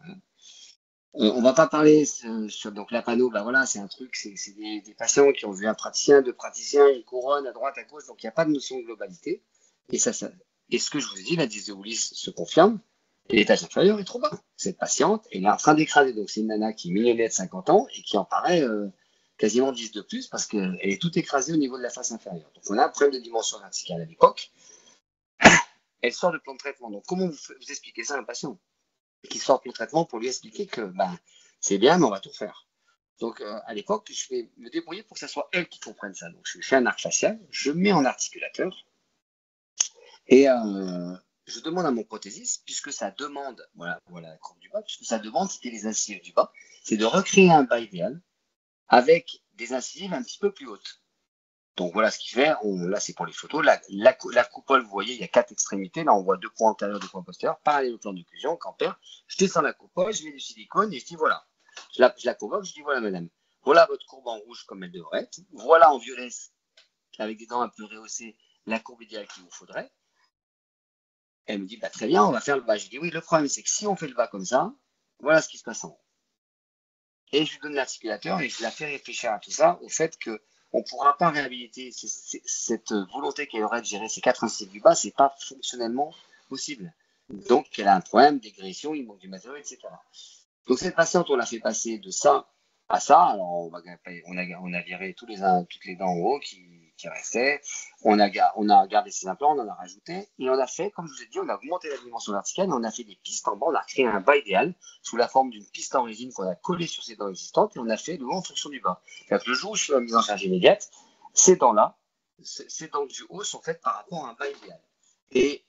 On va pas parler sur donc la panneau, bah voilà, c'est un truc, c'est des patients qui ont vu un praticien, deux praticiens, une couronne à droite, à gauche, donc il n'y a pas de notion de globalité. Et et ce que je vous ai dit, la dysaulis se confirme, et l'étage inférieur est trop bas. Cette patiente, elle est en train d'écraser, donc c'est une nana qui est mignonnette, 50 ans, et qui en paraît quasiment 10 de plus, parce qu'elle est toute écrasée au niveau de la face inférieure. Donc on a un problème de dimension verticale à l'époque. Elle sort de plan de traitement. Donc comment vous expliquez ça à un patient qui sort de plan de traitement pour lui expliquer que c'est bien, mais on va tout faire. Donc à l'époque, je vais me débrouiller pour que ce soit elle qui comprenne ça. Donc je fais un arc facial, je mets en articulateur et je demande à mon prothésiste, puisque ça demande, voilà la courbe du bas, puisque ça demande, c'était les incisives du bas, c'est de recréer un bas idéal avec des incisives un petit peu plus hautes. Donc voilà ce qu'il fait. Là, c'est pour les photos. La coupole, vous voyez, il y a 4 extrémités. Là, on voit 2 points antérieurs, 2 points postérieurs, parallèle au plan d'occlusion, Campère. Je descends la coupole, je mets du silicone et je dis voilà. Je la convoque, je dis voilà, madame. Voilà votre courbe en rouge comme elle devrait être. Voilà en violet, avec des dents un peu rehaussées, la courbe idéale qu'il vous faudrait. Elle me dit bah, très bien, on va faire le bas. Je dis oui, le problème, c'est que si on fait le bas comme ça, voilà ce qui se passe en haut. Et je lui donne l'articulateur et je la fais réfléchir à tout ça, au fait que on ne pourra pas réhabiliter cette volonté qu'elle aurait de gérer ces 4 incisives du bas, c'est pas fonctionnellement possible. Donc, elle a un problème d'égression, il manque du matériau, etc. Donc, cette patiente, on l'a fait passer de ça à ça. Alors, on a viré toutes les dents en haut qui restaient. On a gardé ses implants, on en a rajouté. Et on a fait, comme je vous ai dit, on a augmenté la dimension verticale et on a fait des pistes en bas. On a créé un bas idéal sous la forme d'une piste en résine qu'on a collée sur ces dents existantes et on a fait le haut en fonction du bas. C'est-à-dire que le jour où je fais la mise en charge immédiate, ces dents-là, ces dents du haut sont faites par rapport à un bas idéal. Et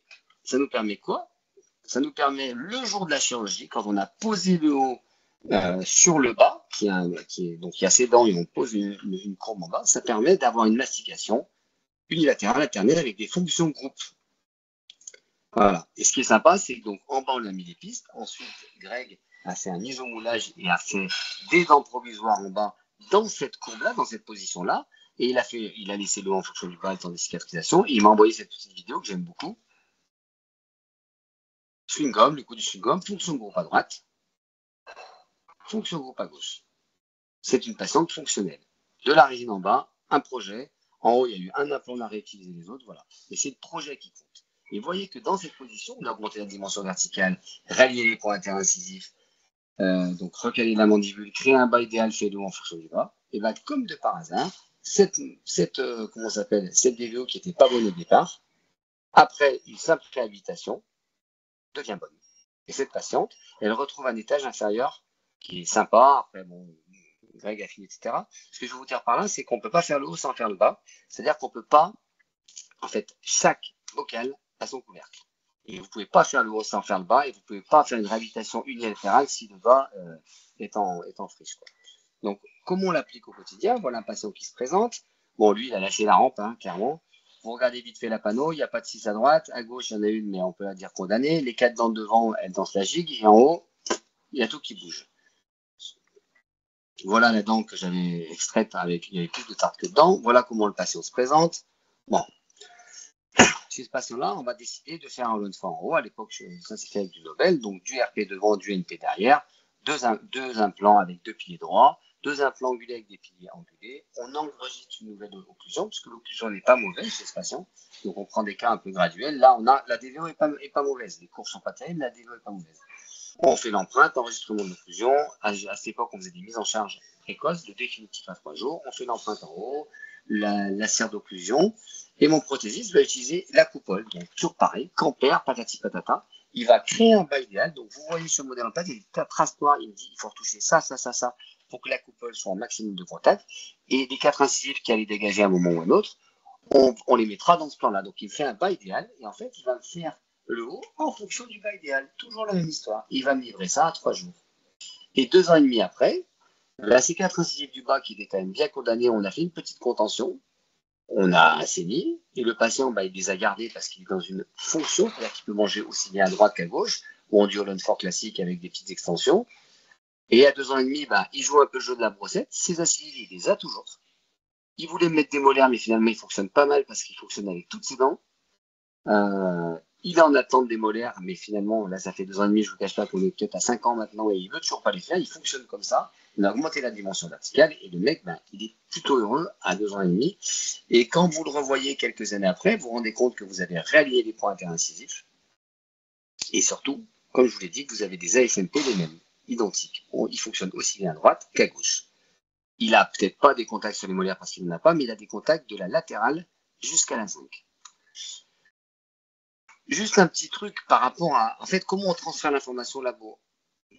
ça nous permet quoi? Ça nous permet, le jour de la chirurgie, quand on a posé le haut sur le bas, donc il y a ses dents et on pose une courbe en bas, ça permet d'avoir une mastication unilatérale alternée avec des fonctions groupe. Voilà. Et ce qui est sympa, c'est que donc en bas on a mis des pistes. Ensuite, Greg a fait un isomoulage et a fait des dents provisoires en bas dans cette courbe-là, dans cette position-là. Et il a laissé le haut en fonction du bas, le temps de cicatrisation. Et il m'a envoyé cette petite vidéo que j'aime beaucoup. Chewing-gum, le coup du chewing-gum, fonction groupe à droite, fonction groupe à gauche. C'est une patiente fonctionnelle. De la résine en bas, un projet. En haut, il y a eu un implant, on a réutilisé les autres, voilà. Et c'est le projet qui compte. Et vous voyez que dans cette position, on a augmenté la dimension verticale, rallié les points interincisifs, donc recaler la mandibule, créer un bas idéal chez nous en fonction du bas. Et bien, comme de par hasard, cette DVO qui n'était pas bonne au départ, après une simple réhabilitation, devient bonne. Et cette patiente, elle retrouve un étage inférieur qui est sympa. Après, bon, Greg a fini, etc. Ce que je veux vous dire par là, c'est qu'on ne peut pas faire le haut sans faire le bas. C'est-à-dire qu'on ne peut pas, en fait, chaque bocal a son couvercle. Et vous ne pouvez pas faire le haut sans faire le bas, et vous ne pouvez pas faire une réhabilitation unilatérale si le bas est en friche, quoi. Donc, comment on l'applique au quotidien? Voilà un patient qui se présente. Bon, lui, il a lâché la rampe, hein, clairement. Vous regardez vite fait la panneau, il n'y a pas de 6 à droite. À gauche, il y en a une, mais on peut la dire condamnée. Les 4 dents devant, elles dansent la gigue. Et en haut, il y a tout qui bouge. Voilà la dent que j'avais extraite il y avait plus de tarte que dedans. Voilà comment le patient se présente. Bon. Chez ce patient-là, on va décider de faire un Holland en haut. À l'époque, ça s'est fait avec du Nobel, donc du RP devant, du NP derrière. Deux implants avec 2 piliers droits. 2 implants angulés avec des piliers angulés. On enregistre une nouvelle occlusion, puisque l'occlusion n'est pas mauvaise chez ce patient. Donc on prend des cas un peu graduels. Là, la DVO n'est pas mauvaise. Les courbes sont pas terribles, la DVO n'est pas mauvaise. On fait l'empreinte, enregistrement de l'occlusion. À cette époque, on faisait des mises en charge précoces, le définitif à 3 jours. On fait l'empreinte en haut, la serre d'occlusion. Et mon prothésiste va utiliser la coupole. Donc toujours pareil, Campère, patati patata. Il va créer un bas idéal. Donc vous voyez sur le modèle en place, il y a des traces noires. Il me dit il faut retoucher ça pour que la coupole soit en maximum de contact. Et les 4 incisives qui allaient dégager à un moment ou à un autre, on les mettra dans ce plan-là. Donc il me fait un bas idéal. Et en fait, il va me faire le haut en fonction du bas idéal. Toujours la même histoire. Il va me livrer ça à 3 jours. Et 2 ans et demi après, la C4 incisive du bas qui était quand même bien condamnée, on a fait une petite contention. On a assaini. Et le patient, il les a gardés parce qu'il est dans une fonction, c'est-à-dire qu'il peut manger aussi bien à droite qu'à gauche, ou en Holland fort classique avec des petites extensions. Et à 2 ans et demi, il joue un peu le jeu de la brossette. Ses incisives, il les a toujours. Il voulait me mettre des molaires, mais finalement, il fonctionne pas mal parce qu'il fonctionne avec toutes ses dents. Il est en attente des molaires, mais finalement, là, ça fait 2 ans et demi, je vous cache pas qu'on est peut-être à 5 ans maintenant, et il veut toujours pas les faire. Il fonctionne comme ça. On a augmenté la dimension verticale, et le mec, il est plutôt heureux à 2 ans et demi. Et quand vous le revoyez quelques années après, vous vous rendez compte que vous avez réaligné les points interincisifs. Et surtout, comme je vous l'ai dit, vous avez des AFMP les mêmes, identiques. Il fonctionne aussi bien à droite qu'à gauche. Il a peut-être pas des contacts sur les molaires parce qu'il n'en a pas, mais il a des contacts de la latérale jusqu'à la 5. Juste un petit truc par rapport à, en fait, comment on transfère l'information au labo.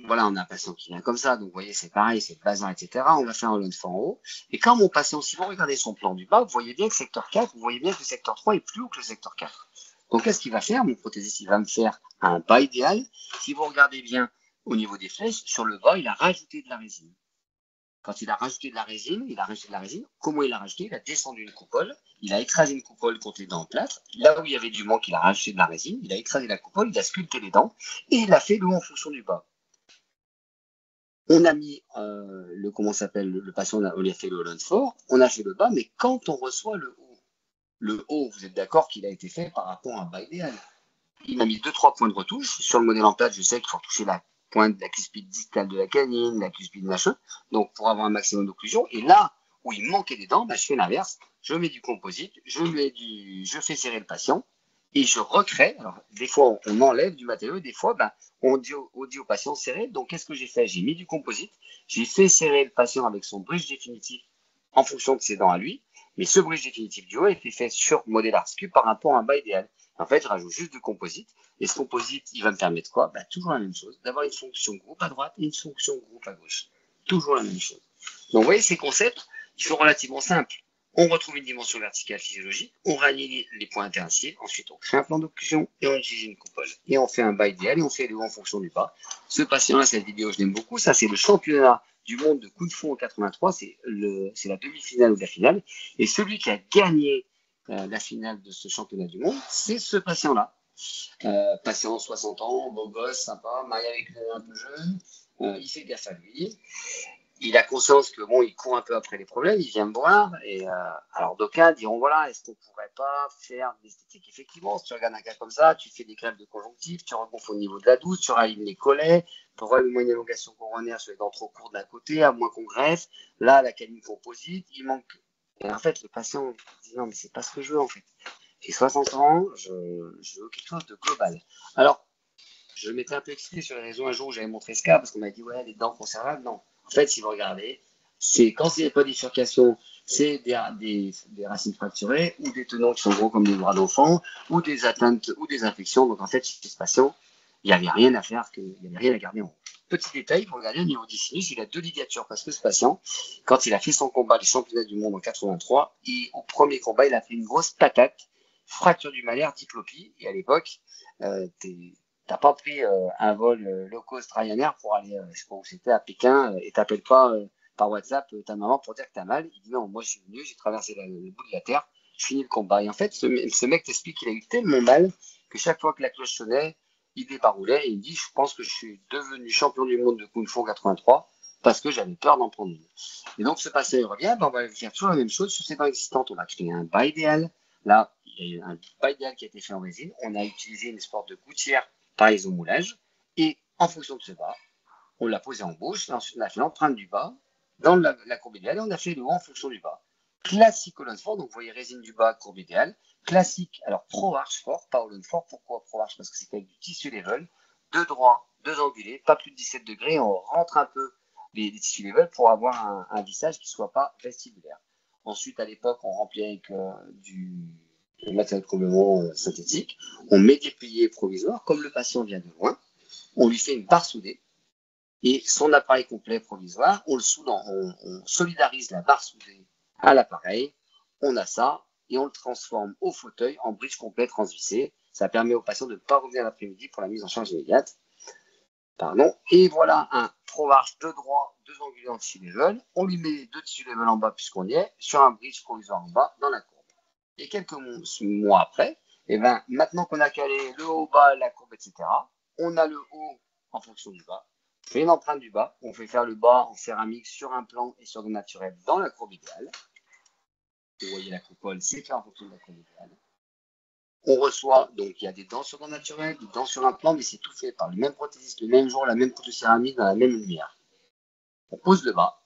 Voilà, on a un patient qui vient comme ça, donc vous voyez, c'est pareil, c'est le bassin, etc. On va faire un Lone en haut. Et quand mon patient, si vous regardez son plan du bas, vous voyez bien que secteur 4, vous voyez bien que le secteur 3 est plus haut que le secteur 4. Donc, qu'est-ce qu'il va faire? Mon prothésiste, il va me faire un bas idéal. Si vous regardez bien au niveau des flèches, sur le bas, il a rajouté de la résine. Quand il a rajouté de la résine, comment il a rajouté? Il a descendu une coupole, il a écrasé une coupole contre les dents en plâtre. Là où il y avait du manque, il a rajouté de la résine, il a écrasé la coupole, il a sculpté les dents, et il a fait le haut en fonction du bas. On a mis le patient, on lui a fait le Lone fort, on a fait le bas, mais quand on reçoit le haut, vous êtes d'accord qu'il a été fait par rapport à un bas idéal. Il m'a mis 2-3 points de retouche. Sur le modèle en plâtre, je sais qu'il faut retoucher la pointe de la cuspide distale de la canine, la cuspide machin, donc pour avoir un maximum d'occlusion. Et là où il manquait des dents, je fais l'inverse. Je mets du composite, je fais serrer le patient et je recrée. Alors, des fois, on enlève du matériau, des fois, on dit au patient serré. Donc, qu'est-ce que j'ai fait? J'ai mis du composite, j'ai fait serrer le patient avec son bridge définitif en fonction de ses dents à lui. Mais ce bridge définitif du haut a été fait sur modèle Artscube par rapport à un bas idéal. En fait, je rajoute juste du composite. Et ce composite, il va me permettre quoi? Toujours la même chose. D'avoir une fonction groupe à droite et une fonction groupe à gauche. Toujours la même chose. Donc, vous voyez, ces concepts, ils sont relativement simples. On retrouve une dimension verticale physiologique, on réaligne les points interincisifs, ensuite on crée un plan d'occlusion et on utilise une coupole. Et on fait un bas idéal et on fait le haut en fonction du bas. Ce patient-là, cette vidéo, je l'aime beaucoup. Ça, c'est le championnat du monde de coup de fond en 83. C'est la demi-finale ou la finale. Et celui qui a gagné la finale de ce championnat du monde, c'est ce patient-là. Patient 60 ans, beau gosse, sympa, marié avec un peu jeune, il fait gaffe à lui. Il a conscience que il court un peu après les problèmes, il vient me voir, et alors d'aucuns diront voilà, est-ce qu'on pourrait pas faire de l'esthétique? Effectivement, si tu regardes un cas comme ça, tu fais des greffes de conjonctif, tu regonfles au niveau de la douce, tu réalignes les collets, pour avoir une moyenne élongation coronaire sur les dents trop courtes d'un côté, à moins qu'on greffe. Là, la canine composite, il manque. Et en fait, le patient dit non, mais c'est pas ce que je veux en fait. J'ai 60 ans, je veux quelque chose de global. Alors, je m'étais un peu expliqué sur les réseaux un jour où j'avais montré ce cas, parce qu'on m'a dit ouais, les dents conservables, non. En fait, si vous regardez, c'est quand il n'y a pas de bifurcation, c'est des racines fracturées ou des tenons qui sont gros comme des bras d'enfant ou des atteintes ou des infections. Donc en fait, chez ce patient, il n'y avait rien à faire, il n'y avait rien à garder en haut. Petit détail, vous regardez au niveau du sinus, il a 2 ligatures parce que ce patient, quand il a fait son combat, les championnats du monde en 83, au premier combat, il a fait une grosse patate, fracture du malaire, diplopie. Et à l'époque, t'as pas pris un vol low cost Ryanair pour aller, je sais pas où c'était, à Pékin, et t'appelles pas par WhatsApp ta maman pour dire que t'as mal. Il dit non, moi je suis venu, j'ai traversé le bout de la terre, je finis le combat. Et en fait, ce mec t'explique qu'il a eu tellement mal que chaque fois que la cloche sonnait, il débaroulait et il dit je pense que je suis devenu champion du monde de Kung Fu 83 parce que j'avais peur d'en prendre une. Et donc ce patient il revient, on va faire toujours la même chose sur ses dents existantes. On va créer un bas idéal. Là, il y a eu un bas idéal qui a été fait en résine. On a utilisé une sorte de gouttière par isomoulage, et en fonction de ce bas, on l'a posé en bouche, et ensuite on a fait l'empreinte du bas dans la courbe idéale, et on a fait le haut en fonction du bas. Classique au Lone fort, donc vous voyez résine du bas, courbe idéale. Classique, alors pro arch fort, pas au Lone fort. Pourquoi pro arch? Parce que c'est avec du tissu level, 2 droits, 2 angulés, pas plus de 17 degrés, on rentre un peu les tissus level pour avoir un vissage qui ne soit pas vestibulaire. Ensuite, à l'époque, on remplit avec le matériel de comblement synthétique, on met des piliers provisoires, comme le patient vient de loin, on lui fait une barre soudée, et son appareil complet provisoire, on solidarise la barre soudée à l'appareil, on a ça, et on le transforme au fauteuil en bridge complet transvissé. Ça permet au patient de ne pas revenir l'après-midi pour la mise en charge immédiate. Et voilà un ProArch 2 droits, 2 angulés en tissu level. On lui met 2 tissus level en bas puisqu'on y est, sur un bridge provisoire en bas dans la courbe. Et quelques mois après, maintenant qu'on a calé le haut, bas, la courbe, etc., on a le haut en fonction du bas. On fait une empreinte du bas, on fait faire le bas en céramique sur un plan et sur du naturel dans la courbe idéale. Vous voyez la coupole, c'est fait en fonction de la courbe idéale. On reçoit, donc il y a des dents sur dents naturelles, des dents sur implant, mais c'est tout fait par le même prothésiste, le même jour, la même couche de céramique, dans la même lumière. On pose le bas,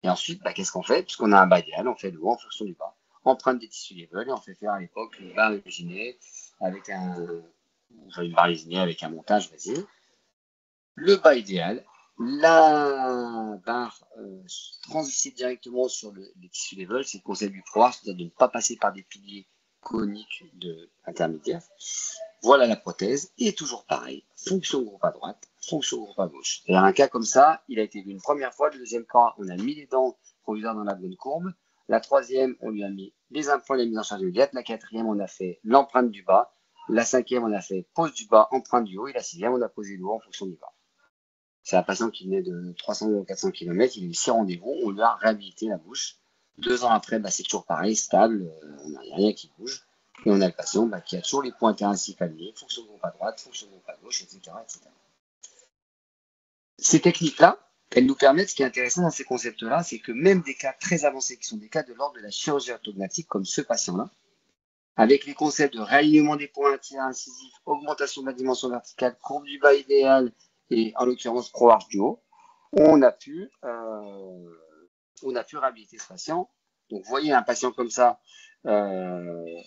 et ensuite, qu'est-ce qu'on fait? Puisqu'on a un bas idéal, on fait le haut en fonction du bas. On emprunte des tissus level et on fait faire à l'époque une barre imaginée avec une barre imaginée avec un montage, vas-y. Le bas idéal, la barre transvissée directement sur les tissus level, c'est le concept du ProArt, c'est-à-dire de ne pas passer par des piliers coniques intermédiaires. Voilà la prothèse, et toujours pareil, fonction groupe à droite, fonction groupe à gauche. Et un cas comme ça, il a été vu une première fois, le deuxième cas, on a mis les dents provisoires dans la bonne courbe, la troisième, on lui a mis les implants et la mise en charge immédiate, la quatrième, on a fait l'empreinte du bas, la cinquième, on a fait pose du bas, empreinte du haut, et la sixième, on a posé le haut en fonction du bas. C'est un patient qui venait de 300 ou 400 km, il a eu 6 rendez-vous, on lui a réhabilité la bouche. 2 ans après, c'est toujours pareil, stable, on n'a rien qui bouge. Et on a le patient qui a toujours les points intérincifs alignés, fonction de groupe à droite, fonction de groupe à gauche, etc., etc. Ces techniques-là, elles nous permettent, ce qui est intéressant dans ces concepts-là, c'est que même des cas très avancés, qui sont des cas de l'ordre de la chirurgie orthodontique, comme ce patient-là, avec les concepts de réalignement des points incisifs, augmentation de la dimension verticale, courbe du bas idéal, et en l'occurrence ProArt du haut, on a pu réhabiliter ce patient. Donc vous voyez un patient comme ça, je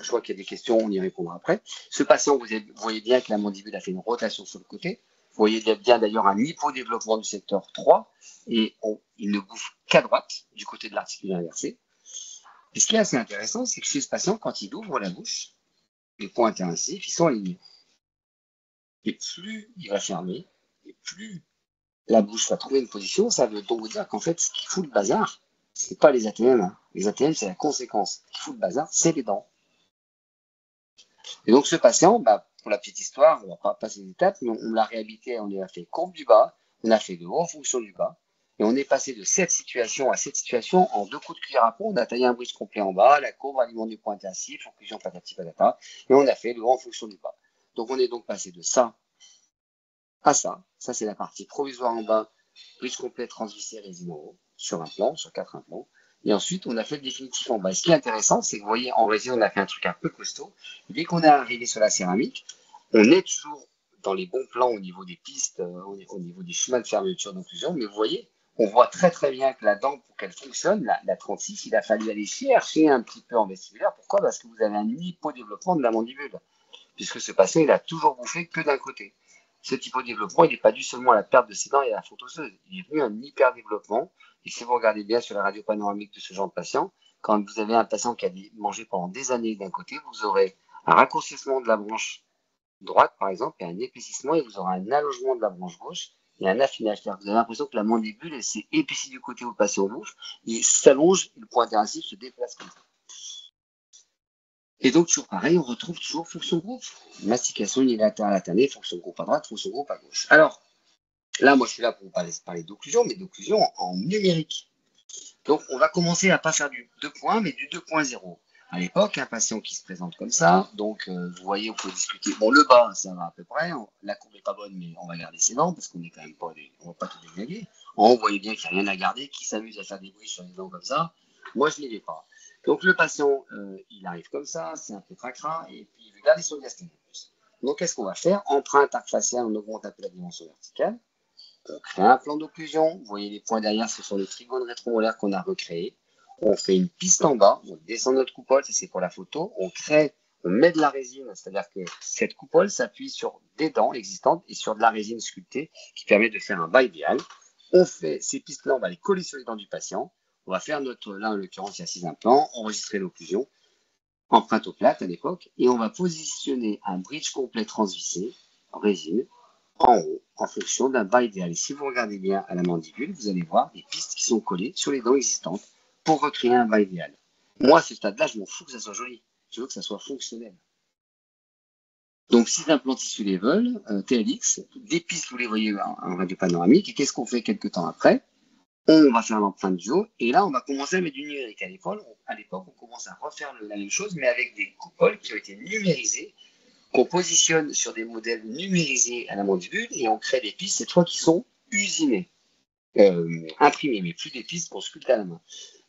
vois qu'il y a des questions, on y répondra après. Ce patient, vous voyez bien que la mandibule a fait une rotation sur le côté. Vous voyez bien d'ailleurs un hypodéveloppement du secteur 3 et il ne bouge qu'à droite du côté de l'articule inversé. Et ce qui est assez intéressant, c'est que chez ce patient, quand il ouvre la bouche, les points interincisifs, ils sont alignés. Et plus il va fermer, et plus la bouche va trouver une position, ça veut donc vous dire qu'en fait, ce qui fout le bazar, c'est pas les ATM. Hein. Les ATM, c'est la conséquence. Ce qui fout le bazar, c'est les dents. Et donc ce patient, pour la petite histoire, on va pas passer les étapes, mais on l'a réhabilité, on lui a fait courbe du bas, on a fait le haut en fonction du bas, et on est passé de cette situation à cette situation en 2 coups de cuillère à peau. On a taillé un bridge complet en bas, la courbe, aliment du point intensif, conclusion patati patata, et on a fait le haut en fonction du bas. Donc on est donc passé de ça à ça. Ça, c'est la partie provisoire en bas, bridge complet transvissé résine en haut, sur un plan, sur 4 implants. Et ensuite, on a fait le définitif en bas. Et ce qui est intéressant, c'est que vous voyez, en résine, on a fait un truc un peu costaud. Dès qu'on est arrivé sur la céramique, on est toujours dans les bons plans au niveau des pistes, au niveau des chemins de fermeture d'occlusion. Mais vous voyez, on voit très très bien que la dent, pour qu'elle fonctionne, la 36, il a fallu aller chercher un petit peu en vestibulaire. Pourquoi? Parce que vous avez un hypodéveloppement de la mandibule. Puisque ce patient, il a toujours bouffé que d'un côté. Ce hypodéveloppement, il n'est pas dû seulement à la perte de ses dents et à la fonte osseuse. Il est venu un hyperdéveloppement. Et si vous regardez bien sur la radio panoramique de ce genre de patient, quand vous avez un patient qui a mangé pendant des années d'un côté, vous aurez un raccourcissement de la branche droite, par exemple, et un épaississement, et vous aurez un allongement de la branche gauche et un affinage. C'est-à-dire que vous avez l'impression que la mandibule, elle s'est épaissie du côté où le patient bouffe, il s'allonge, et le point intérincif se déplace comme ça. Et donc, toujours pareil, on retrouve toujours fonction groupe. Mastication unilatérale alternée, fonction groupe à droite, fonction groupe à gauche. Alors, là, moi, je suis là pour vous parler d'occlusion, mais d'occlusion en numérique. Donc, on va commencer à pas faire du 2 points, mais du 2.0. À l'époque, un patient qui se présente comme ça, donc vous voyez, on peut discuter. Bon, le bas, ça va à peu près. La courbe n'est pas bonne, mais on va garder ses dents, parce qu'on est quand même pas, on va pas tout déglinguer. On voyait bien qu'il n'y a rien à garder. Qui s'amuse à faire des bruits sur les dents comme ça? Moi, je ne les ai pas. Donc le patient, il arrive comme ça, c'est un peu cracra, et puis il veut garder son diastème en plus. Donc qu'est-ce qu'on va faire? Empreinte arc facial, on augmente un peu la dimension verticale. On crée un plan d'occlusion. Vous voyez les points derrière, ce sont les trigones rétromolaires qu'on a recréés. On fait une piste en bas, on descend notre coupole, ça c'est pour la photo. On met de la résine, c'est-à-dire que cette coupole s'appuie sur des dents existantes et sur de la résine sculptée qui permet de faire un bas idéal. On fait ces pistes-là, on va les coller sur les dents du patient. On va faire là en l'occurrence, il y a 6 implants, enregistrer l'occlusion, empreinte aux plates à l'époque, et on va positionner un bridge complet transvissé en résine en haut, en fonction d'un bas idéal. Et si vous regardez bien à la mandibule, vous allez voir des pistes qui sont collées sur les dents existantes pour recréer un bas idéal. Moi, à ce stade-là, je m'en fous que ça soit joli. Je veux que ça soit fonctionnel. Donc, 6 implants tissu level, TLX, des pistes, vous les voyez en radio panoramique. Et qu'est-ce qu'on fait quelques temps après? On va faire l'empreinte du haut, et là, on va commencer à mettre du numérique. À l'époque, on commence à refaire la même chose, mais avec des coupoles qui ont été numérisées, qu'on positionne sur des modèles numérisés à la mandibule, et on crée des pistes, cette fois, qui sont usinées, imprimées, mais plus des pistes qu'on sculpte à la main.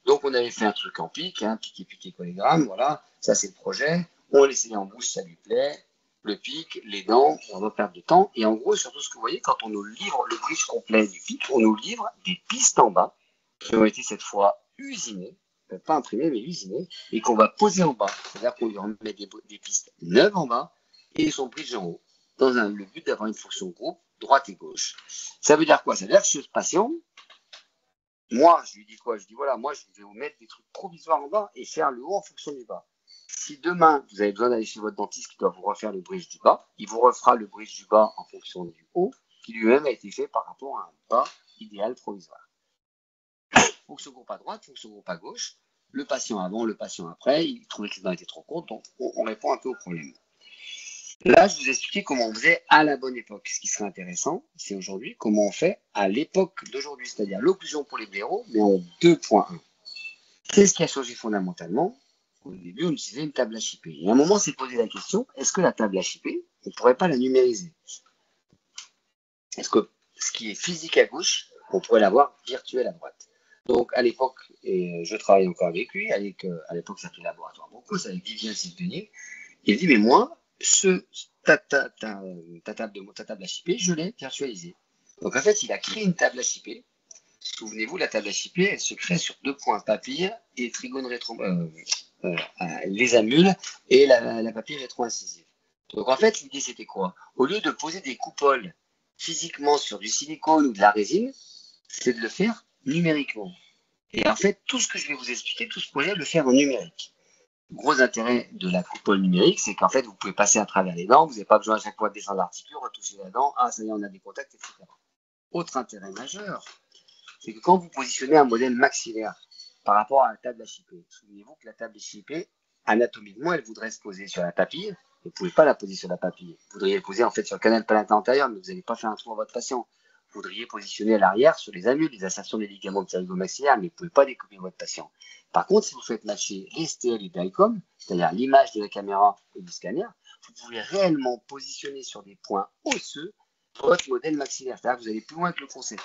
Donc, on avait fait un truc en pique, hein, piqué, collégramme, voilà. Ça, c'est le projet. On l'essayait en bouche, ça lui plaît. Le pic, les dents, on va perdre de temps. Et en gros, surtout ce que vous voyez, quand on nous livre le bridge complet du pic, on nous livre des pistes en bas qui ont été cette fois usinées, pas imprimées, mais usinées, et qu'on va poser en bas. C'est-à-dire qu'on lui remet des pistes neuves en bas et son bridge en haut, dans le but d'avoir une fonction groupe droite et gauche. Ça veut dire quoi? Ça veut dire que ce patient, moi, je lui dis quoi? Je dis voilà, moi, je vais vous mettre des trucs provisoires en bas et faire le haut en fonction du bas. Si demain, vous avez besoin d'aller chez votre dentiste qui doit vous refaire le bridge du bas, il vous refera le bridge du bas en fonction du haut, qui lui-même a été fait par rapport à un bas idéal provisoire. Fonction groupe à droite, fonction groupe à gauche, le patient avant, le patient après, il trouvait que les dents étaient trop courtes, donc on répond un peu au problème. Là, je vous ai expliqué comment on faisait à la bonne époque. Ce qui serait intéressant, c'est aujourd'hui comment on fait à l'époque d'aujourd'hui, c'est-à-dire l'occlusion pour les blaireaux, mais en 2.1. Qu'est-ce qui a changé fondamentalement? Au début, on utilisait une table HIP. Et à un moment, on s'est posé la question, est-ce que la table HIP, on ne pourrait pas la numériser? Est-ce que ce qui est physique à gauche, on pourrait l'avoir virtuel à droite? Donc, à l'époque, et je travaille encore avec lui, à l'époque, ça s'appelait Laboratoire Broncos, avec Vivien Sylvenier, il dit, mais moi, ta table HIP, je l'ai virtualisée. Donc, en fait, il a créé une table HIP. Souvenez-vous, la table HIP, elle se crée sur 2 points, papier et trigone les amules et la papier rétro-incisive. Donc, en fait, l'idée, c'était quoi? Au lieu de poser des coupoles physiquement sur du silicone ou de la résine, c'est de le faire numériquement. Et en fait, tout ce que je vais vous expliquer, tout ce projet, le faire en numérique. Le gros intérêt de la coupole numérique, c'est qu'en fait, vous pouvez passer à travers les dents, vous n'avez pas besoin à chaque fois de descendre l'articule, retoucher la dent, ah, ça y est, on a des contacts, etc. Autre intérêt majeur, c'est que quand vous positionnez un modèle maxillaire par rapport à la table HIP, souvenez-vous que la table HIP, anatomiquement, elle voudrait se poser sur la papille, vous ne pouvez pas la poser sur la papille. Vous voudriez la poser en fait sur le canal palatin antérieur, mais vous n'allez pas faire un trou à votre patient. Vous voudriez positionner à l'arrière sur les amules, les insertions des ligaments pterygomaxillaires, mais vous ne pouvez pas découper votre patient. Par contre, si vous faites matcher les STL et DICOM, c'est-à-dire l'image de la caméra et du scanner, vous pouvez réellement positionner sur des points osseux votre modèle maxillaire. C'est-à-dire que vous allez plus loin que le concept.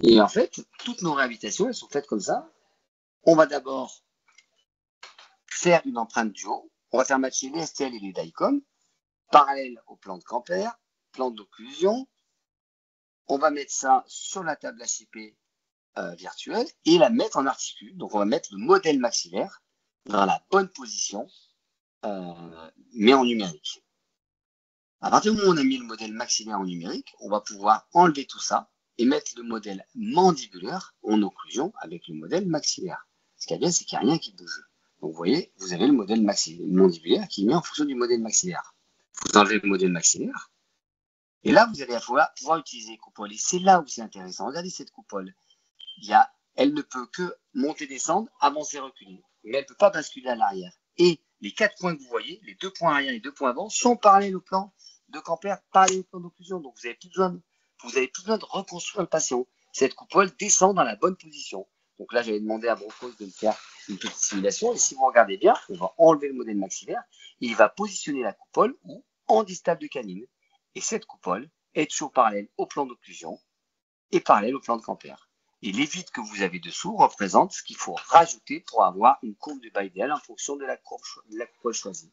Et en fait, toutes nos réhabilitations, elles sont faites comme ça. On va d'abord faire une empreinte du haut. On va faire matcher les STL et les DICOM, parallèle au plan de Camper, plan d'occlusion. On va mettre ça sur la table HIP virtuelle et la mettre en articule. Donc, on va mettre le modèle maxillaire dans la bonne position, mais en numérique. À partir du moment où on a mis le modèle maxillaire en numérique, on va pouvoir enlever tout ça et mettre le modèle mandibulaire en occlusion avec le modèle maxillaire. Ce qui est bien, c'est qu'il n'y a rien qui bouge. Donc, vous voyez, vous avez le modèle mandibulaire qui est mis en fonction du modèle maxillaire. Vous enlevez le modèle maxillaire. Et là, vous allez pouvoir utiliser les coupoles. Et c'est là où c'est intéressant. Regardez cette coupole. Elle ne peut que monter, descendre, avancer, reculer. Mais elle ne peut pas basculer à l'arrière. Et les 4 points que vous voyez, les 2 points arrière et les 2 points avant, sont parallèles au plan de Camper, parallèles au plan d'occlusion. Donc, vous n'avez plus besoin de reconstruire le patient. Cette coupole descend dans la bonne position. Donc là, j'avais demandé à Broncos de me faire une petite simulation. Et si vous regardez bien, on va enlever le modèle maxillaire. Et il va positionner la coupole en distal de canine. Et cette coupole est toujours parallèle au plan d'occlusion et parallèle au plan de Camper. Et les vides que vous avez dessous représentent ce qu'il faut rajouter pour avoir une courbe de bas idéal en fonction de la coupole choisie.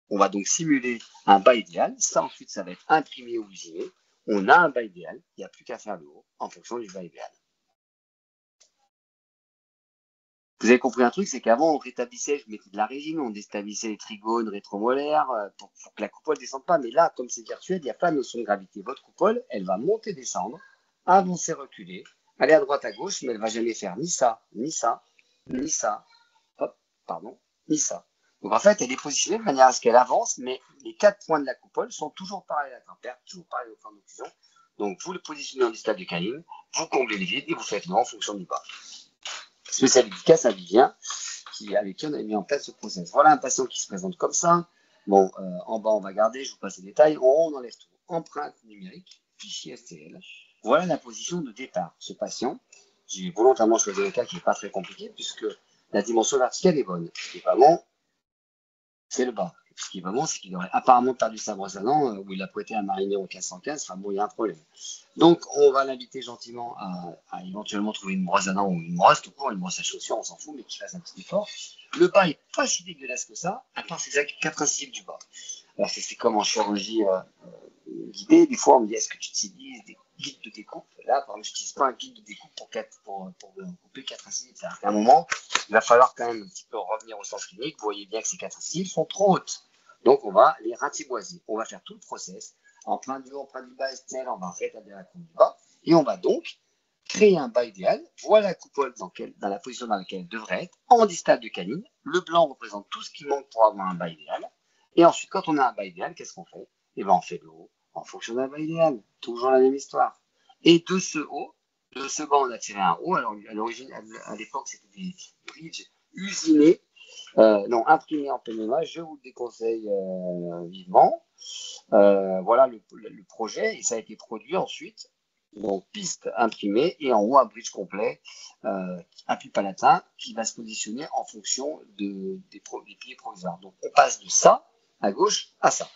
On va donc simuler un bas idéal. Ça, ensuite, ça va être imprimé ou usiné. On a un bas idéal. Il n'y a plus qu'à faire le haut en fonction du bas idéal. Vous avez compris un truc, c'est qu'avant, on rétablissait, je mettais de la résine, on déstabilisait les trigones rétromolaires pour que la coupole ne descende pas. Mais là, comme c'est virtuel, il n'y a pas de notion de gravité. Votre coupole, elle va monter, descendre, avancer, reculer, aller à droite, à gauche, mais elle ne va jamais faire ni ça, ni ça, ni ça, ni ça. Donc en fait, elle est positionnée de manière à ce qu'elle avance, mais les 4 points de la coupole sont toujours parallèles à Camper, toujours parallèles au plan d'occlusion. Donc vous le positionnez en distal de canine, vous comblez les vides et vous faites le en fonction du bas. Spécial dédicace à Vivien, avec qui on a mis en place ce process. Voilà un patient qui se présente comme ça. Bon, en bas, on va garder, je vous passe les détails. En haut, on enlève tout. Empreinte numérique, fichier STL. Voilà la position de départ. Ce patient, j'ai volontairement choisi un cas qui n'est pas très compliqué, puisque la dimension verticale est bonne. Et vraiment, c'est le bas. Ce qui est vraiment, c'est qu'il aurait apparemment perdu sa brosse à dents, où il a prêté à mariner au 1515. Enfin bon, il y a un problème. Donc, on va l'inviter gentiment à éventuellement trouver une brosse à dents ou une brosse, tout court, une brosse à chaussures, on s'en fout, mais qu'il fasse un petit effort. Le bas est pas si dégueulasse que ça, à part ces 4 incisives du bas. Alors, c'est comme en chirurgie guidée. Des fois, on me dit, est-ce que tu utilises des guides de découpe? Là, par exemple, je n'utilise pas un guide de découpe pour couper 4 incisives. C'est-à-dire qu'à un moment, il va falloir quand même un petit peu revenir au sens clinique. Vous voyez bien que ces 4 incisives sont trop hautes. Donc, on va les ratiboiser. On va faire tout le process. En plein du haut, en plein du bas, on va rétablir la coupe du bas. Et on va donc créer un bas idéal. Voilà la coupole dans la position dans laquelle elle devrait être, en distal de canine. Le blanc représente tout ce qui manque pour avoir un bas idéal. Et ensuite, quand on a un bas idéal, qu'est-ce qu'on fait? Eh bien, on fait le haut en fonction d'un bas idéal. Toujours la même histoire. Et de ce haut, de ce bas, on a tiré un haut. Alors, à l'origine, à l'époque, c'était des bridges usinés. Imprimés en PMMA, je vous le déconseille vivement. Voilà le projet, et ça a été produit ensuite. Donc, piste imprimée et en haut un bridge complet, appui palatin, qui va se positionner en fonction des pieds provisoires. Donc, on passe de ça à gauche à ça.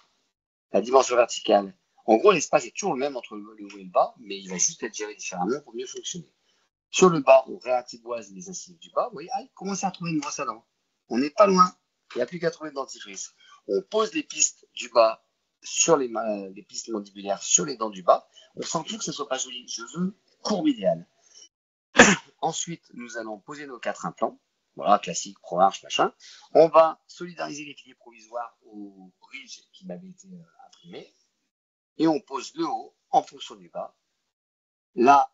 La dimension verticale. En gros, l'espace est toujours le même entre le haut et le bas, mais il va juste être géré différemment pour mieux fonctionner. Sur le bas, on réactivoise les incisives du bas. Vous voyez, il commence à trouver une brosse à dents. On n'est pas loin. Il n'y a plus qu'à trouver le dentifrice. On pose les pistes du bas sur les pistes mandibulaires sur les dents du bas. On sent plus que ce ne soit pas joli. Je veux courbe idéale. Ensuite, nous allons poser nos 4 implants. Voilà, classique, pro-arche, machin. On va solidariser les piliers provisoires au bridge qui m'avait été imprimé. Et on pose le haut en fonction du bas. Là,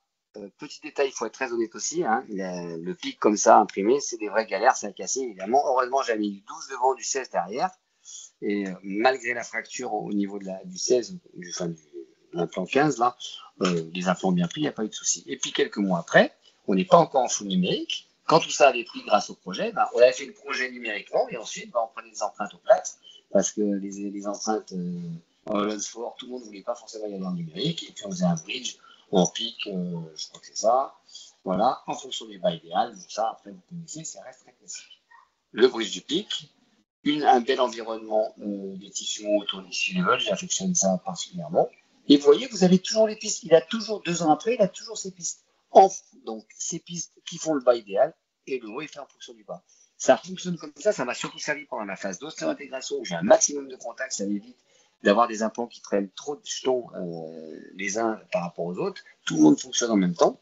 petit détail, il faut être très honnête aussi, hein, le pic comme ça imprimé, c'est des vraies galères, ça a cassé évidemment. Heureusement, j'avais mis du 12 devant, du 16 derrière. Et malgré la fracture au niveau du 16, de l'implant 15, là, les implants bien pris, il n'y a pas eu de souci. Et puis quelques mois après, on n'est pas encore en full numérique. Quand tout ça avait pris grâce au projet, on avait fait le projet numériquement et ensuite on prenait des empreintes au plate parce que les empreintes en Lunsford, tout le monde ne voulait pas forcément y aller en numérique. Et puis on faisait un bridge en pic, je crois que c'est ça. Voilà, en fonction du bas idéal. Donc ça, après, vous connaissez, ça reste très classique. Le bridge du pic, un bel environnement des tissus autour des level, j'affectionne ça particulièrement. Et vous voyez, vous avez toujours les pistes. Il a toujours, 2 ans après, il a toujours ces pistes. Donc, ces pistes qui font le bas idéal et le haut est fait en fonction du bas. Ça fonctionne comme ça m'a surtout servi pendant la phase d'ostéo-intégration où j'ai un maximum de contact, ça m'évite d'avoir des implants qui prennent trop de jetons les uns par rapport aux autres. Tout le monde fonctionne en même temps.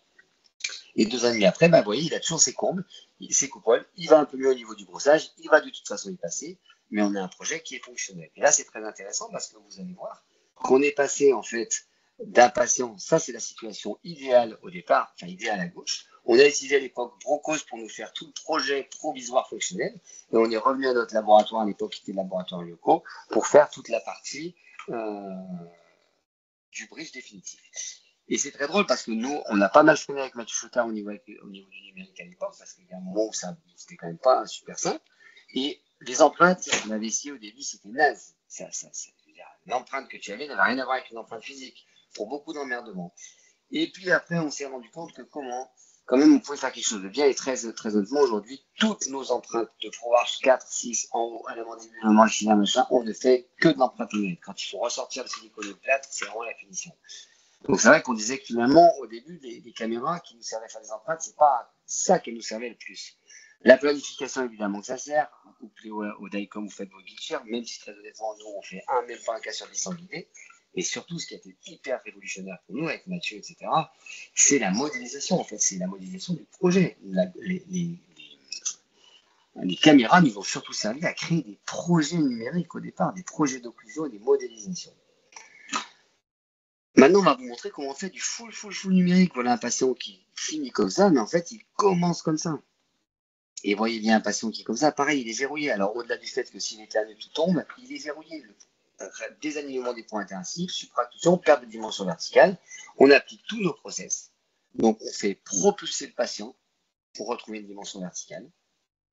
Et 2 ans et demi après, vous voyez, il a toujours ses courbes, ses coupoles, il va un peu mieux au niveau du brossage, il va de toute façon y passer, mais on a un projet qui est fonctionnel. Et là, c'est très intéressant parce que vous allez voir qu'on est passé en fait d'un patient, ça c'est la situation idéale au départ, enfin idéale à gauche. On a utilisé à l'époque Brocos pour nous faire tout le projet provisoire fonctionnel, et on est revenu à notre laboratoire, à l'époque qui était le laboratoire Yoko, pour faire toute la partie du bridge définitif. Et c'est très drôle parce que nous, on a pas mal freiné avec Mathieu Chotard au niveau du numérique à l'époque, parce qu'il y a un moment où c'était quand même pas super simple. Et les empreintes, on avait essayé au début, c'était naze. L'empreinte que tu avais n'avait rien à voir avec une empreinte physique, pour beaucoup d'emmerdements. Et puis après, on s'est rendu compte que quand même, on pouvait faire quelque chose de bien. Et très, très honnêtement, aujourd'hui, toutes nos empreintes de ProArch 4, 6, en haut, à la mandibule, au manchina, machin, on ne fait que de l'empreinte numérique. Quand il faut ressortir le silicone plate, c'est vraiment la finition. Donc c'est vrai qu'on disait que finalement, au début, les caméras qui nous servaient à faire des empreintes, c'est pas ça qui nous servait le plus. La planification, évidemment, que ça sert. Couplé au DICOM, vous faites vos guichets, même si très honnêtement, nous, on fait même pas un cas sur 10 sans guidé. Et surtout, ce qui a été hyper révolutionnaire pour nous, avec Mathieu, etc., c'est la modélisation, en fait. C'est la modélisation du projet. Les caméras nous ont surtout servi à créer des projets numériques au départ, des projets d'occlusion et des modélisations. Maintenant, on va vous montrer comment on fait du full numérique. Voilà un patient qui finit comme ça, mais en fait, il commence comme ça. Et vous voyez bien un patient qui est comme ça, pareil, il est verrouillé. Alors, au-delà du fait que s'il éternue tout tombe, il est verrouillé. Désalignement des points intensifs, supraocclusion, perte de dimension verticale. On applique tous nos process. Donc, on fait propulser le patient pour retrouver une dimension verticale.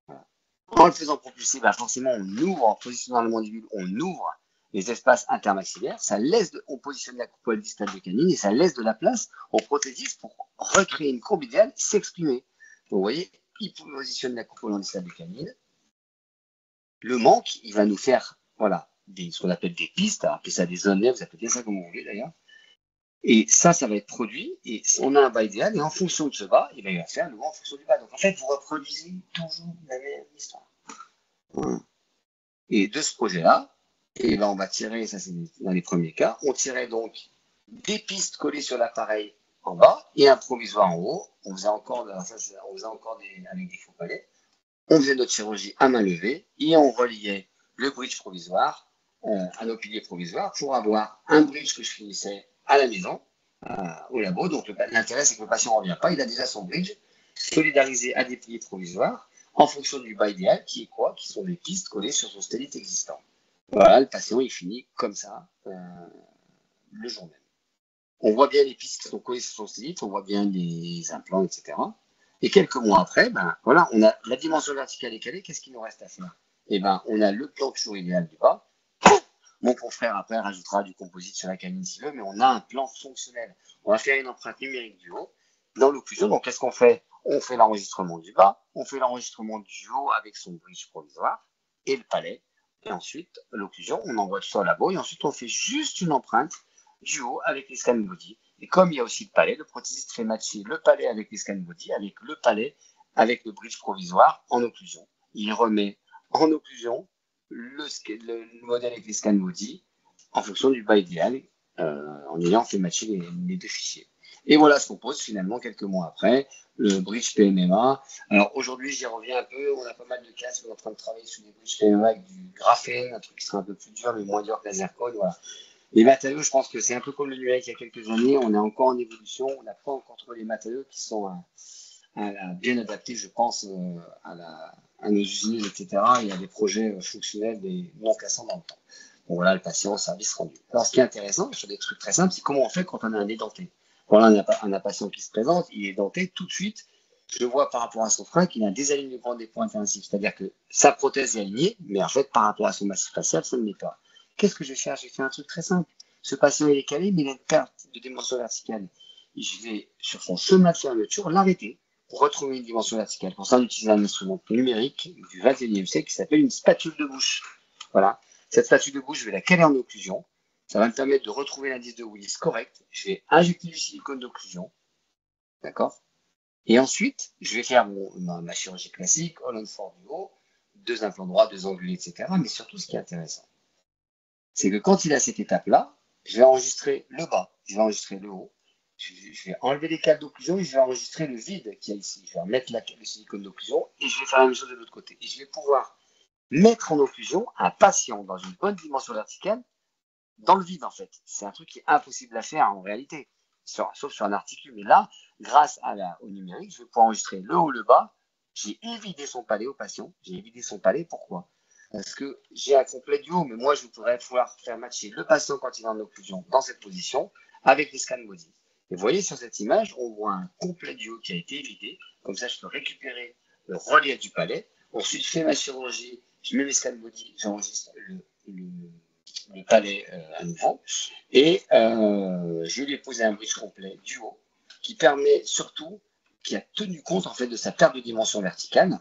Voilà. En le faisant propulser, forcément, on ouvre, en positionnant le mandibule, on ouvre les espaces intermaxillaires, on positionne la coupole distale de canine et ça laisse de la place au prothésiste pour recréer une courbe idéale, s'exprimer. Donc, vous voyez, il positionne la coupole en distale de canine. Le manque, il va nous faire voilà, ce qu'on appelle des pistes, appelez ça des zones, vous appelez ça comme vous voulez d'ailleurs. Et ça va être produit, et on a un bas idéal, et en fonction de ce bas, il va faire le haut en fonction du bas. Donc en fait, vous reproduisez toujours la même histoire. Voilà. Et de ce projet-là, et ben on va tirer, ça c'est dans les premiers cas, on tirait donc des pistes collées sur l'appareil en bas et un provisoire en haut. On faisait encore, avec des faux palets. On faisait notre chirurgie à main levée et on reliait le bridge provisoire à nos piliers provisoires pour avoir un bridge que je finissais à la maison, au labo. Donc l'intérêt, c'est que le patient ne revient pas, il a déjà son bridge solidarisé à des piliers provisoires en fonction du bas idéal, qui est quoi? Qui sont des pistes collées sur son statite existant. Voilà, le patient, il finit comme ça le jour même. On voit bien les pistes qui sont collées sur son statite, on voit bien les implants, etc. Et quelques mois après, ben voilà, on a la dimension verticale décalée. Qu'est-ce qu'il nous reste à faire? Eh ben, on a le plan toujours idéal du bas. Mon confrère après rajoutera du composite sur la canine s'il veut, mais on a un plan fonctionnel. On va faire une empreinte numérique du haut dans l'occlusion. Donc, qu'est-ce qu'on fait? On fait l'enregistrement du bas, on fait l'enregistrement du haut avec son bridge provisoire et le palais. Et ensuite, l'occlusion, on envoie tout ça au labo et ensuite on fait juste une empreinte du haut avec les scan body. Et comme il y a aussi le palais, le prothésiste fait matcher le palais avec les scan body, avec le palais, avec le bridge provisoire en occlusion. Il remet en occlusion le modèle avec les scan body en fonction du bas idéal, en ayant fait matcher les deux fichiers. Et voilà ce qu'on pose finalement quelques mois après, le bridge PMMA. Alors aujourd'hui, j'y reviens un peu, on a pas mal de casques, on est en train de travailler sur des bridges PMMA avec du graphène, un truc qui sera un peu plus dur, mais moins dur que la zircone, voilà. Les matériaux, je pense que c'est un peu comme le numérique il y a quelques années, on est encore en évolution, on n'a pas encore trouvé les matériaux qui sont bien adaptés, je pense, à nos usines, etc. Il y a des projets fonctionnels, des non cassants dans le temps. Bon voilà, le patient, service rendu. Alors ce qui est intéressant, sur des trucs très simples, c'est comment on fait quand on a un édenté. Voilà, un patient qui se présente, il est denté tout de suite. Je vois par rapport à son frein qu'il a un désalignement des points intensifs. C'est-à-dire que sa prothèse est alignée, mais en fait, par rapport à son massif facial, ça ne l'est pas. Qu'est-ce que je vais faire? Je vais faire un truc très simple. Ce patient, il est calé, mais il a une perte de dimension verticale. Et je vais, sur son chemin de fermeture, l'arrêter pour retrouver une dimension verticale. Pour ça, on utilise un instrument numérique du 21e siècle qui s'appelle une spatule de bouche. Voilà. Cette spatule de bouche, je vais la caler en occlusion. Ça va me permettre de retrouver l'indice de Willis correct. Je vais injecter du silicone d'occlusion. D'accord? Et ensuite, je vais faire ma chirurgie classique, Holland-Ford du haut, 2 implants droits, 2 angulés, etc. Mais surtout, ce qui est intéressant, c'est que quand il a cette étape-là, je vais enregistrer le bas, je vais enregistrer le haut, je vais enlever les câbles d'occlusion et je vais enregistrer le vide qu'il y a ici. Je vais remettre le silicone d'occlusion et je vais faire la même chose de l'autre côté. Et je vais pouvoir mettre en occlusion un patient dans une bonne dimension verticale dans le vide, en fait. C'est un truc qui est impossible à faire en réalité, sauf sur un articule. Mais là, grâce au numérique, je vais pouvoir enregistrer le haut, le bas. J'ai évidé son palais au patient. J'ai évidé son palais. Pourquoi? Parce que j'ai un complet du haut, mais moi, je pourrais pouvoir faire matcher le patient quand il est en occlusion dans cette position avec les scans body. Et vous voyez sur cette image, on voit un complet du haut qui a été évidé. Comme ça, je peux récupérer le relief du palais. Ensuite, je fais ma chirurgie, je mets mes scans body, j'enregistre le palais à nouveau. Et je lui ai posé un bridge complet du haut qui permet surtout, qui a tenu compte en fait de sa perte de dimension verticale.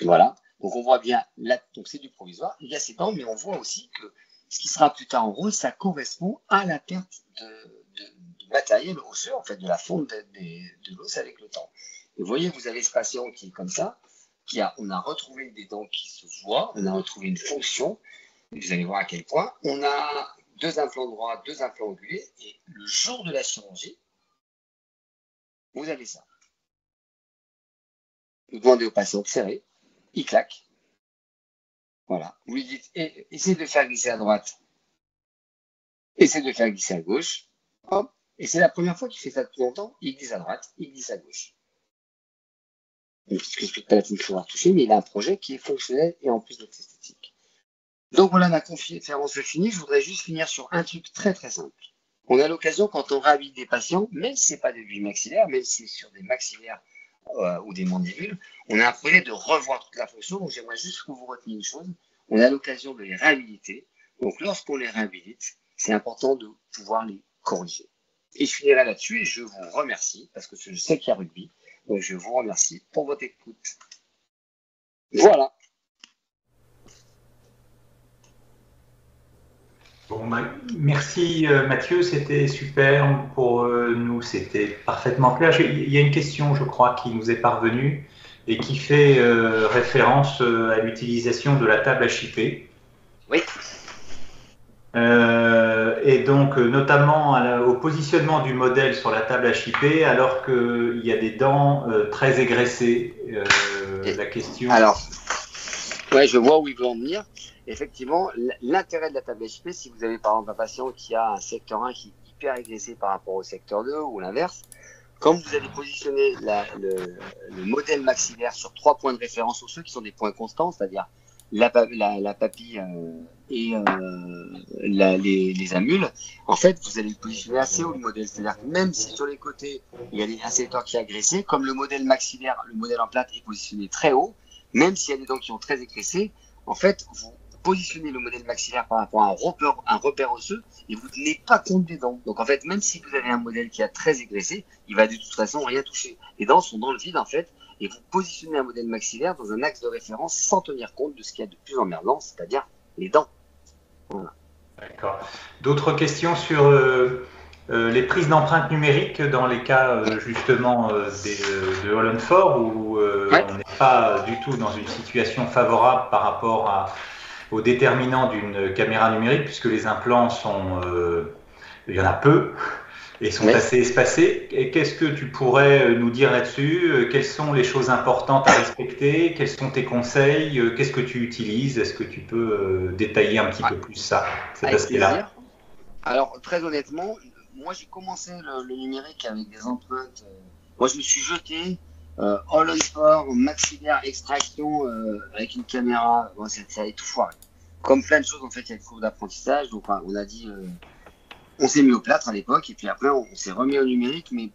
Voilà. Donc on voit bien, là, donc c'est du provisoire, il y a ses dents, mais on voit aussi que ce qui sera plus tard en rose, ça correspond à la perte de matériel osseux, en fait, de la fonte de l'os avec le temps. Et vous voyez, vous avez ce patient qui est comme ça, on a retrouvé des dents qui se voient, on a retrouvé une fonction, et vous allez voir à quel point, on a 2 implants droits, 2 implants angulés, et le jour de la chirurgie, vous avez ça. Vous demandez au patient de serrer, il claque. Voilà. Vous lui dites, essayez de faire glisser à droite. Essayez de faire glisser à gauche. Hop. Et c'est la première fois qu'il fait ça depuis longtemps. Il glisse à droite, il glisse à gauche. Une petite crispite palatine qu'il faudra toucher, mais il a un projet qui est fonctionnel et en plus d'être esthétique. Donc voilà, ma conférence est finie. Je voudrais juste finir sur un truc très très simple. On a l'occasion, quand on réhabilite des patients, même si ce n'est pas des vies maxillaires, même si c'est sur des maxillaires ou des mandibules, on a un projet de revoir toute la fonction. Donc j'aimerais juste que vous reteniez une chose, on a l'occasion de les réhabiliter. Donc lorsqu'on les réhabilite, c'est important de pouvoir les corriger. Et je finirai là-dessus et je vous remercie, parce que je sais qu'il y a rugby, donc je vous remercie pour votre écoute. Voilà. Bon, merci Mathieu, c'était super pour nous, c'était parfaitement clair. Il y a une question, je crois, qui nous est parvenue et qui fait référence à l'utilisation de la table HIP. Oui. Et donc, notamment au positionnement du modèle sur la table HIP, alors qu'il y a des dents très égraissées. La question. Alors, ouais, je vois où il veut en venir. Effectivement, l'intérêt de la table HIP, si vous avez par exemple un patient qui a un secteur 1 qui est hyper agressé par rapport au secteur 2 ou l'inverse, quand vous allez positionner le modèle maxillaire sur 3 points de référence, ou ceux qui sont des points constants, c'est-à-dire la papille et les amules, en fait, vous allez le positionner assez haut le modèle. C'est-à-dire que même si sur les côtés, il y a un secteur qui est agressé, comme le modèle maxillaire, le modèle en plate est positionné très haut, même s'il y a des dents qui sont très égressées, en fait, vous positionnez le modèle maxillaire par rapport à un repère osseux et vous ne tenez pas compte des dents. Donc en fait, même si vous avez un modèle qui est très égraissé, il va de toute façon rien toucher. Les dents sont dans le vide en fait, et vous positionnez un modèle maxillaire dans un axe de référence sans tenir compte de ce qu'il y a de plus emmerdant, c'est-à-dire les dents. Voilà. D'accord. D'autres questions sur les prises d'empreintes numériques dans les cas justement de Holland-Ford où on n'est pas du tout dans une situation favorable par rapport aux déterminants d'une caméra numérique puisque les implants sont, il y en a peu et sont assez espacés. Et qu'est-ce que tu pourrais nous dire là-dessus? Quelles sont les choses importantes à respecter? Quels sont tes conseils? Qu'est-ce que tu utilises? Est-ce que tu peux détailler un petit peu plus ça, cet aspect-là? Alors, très honnêtement, moi j'ai commencé le numérique avec des empreintes. Moi je me suis jeté Holland-Ford, maxillaire, extraction avec une caméra. Bon, ça a tout foiré. Comme plein de choses, en fait, il y a une courbe d'apprentissage. Donc, on a dit, on s'est mis au plâtre à l'époque, et puis après, on s'est remis au numérique, mais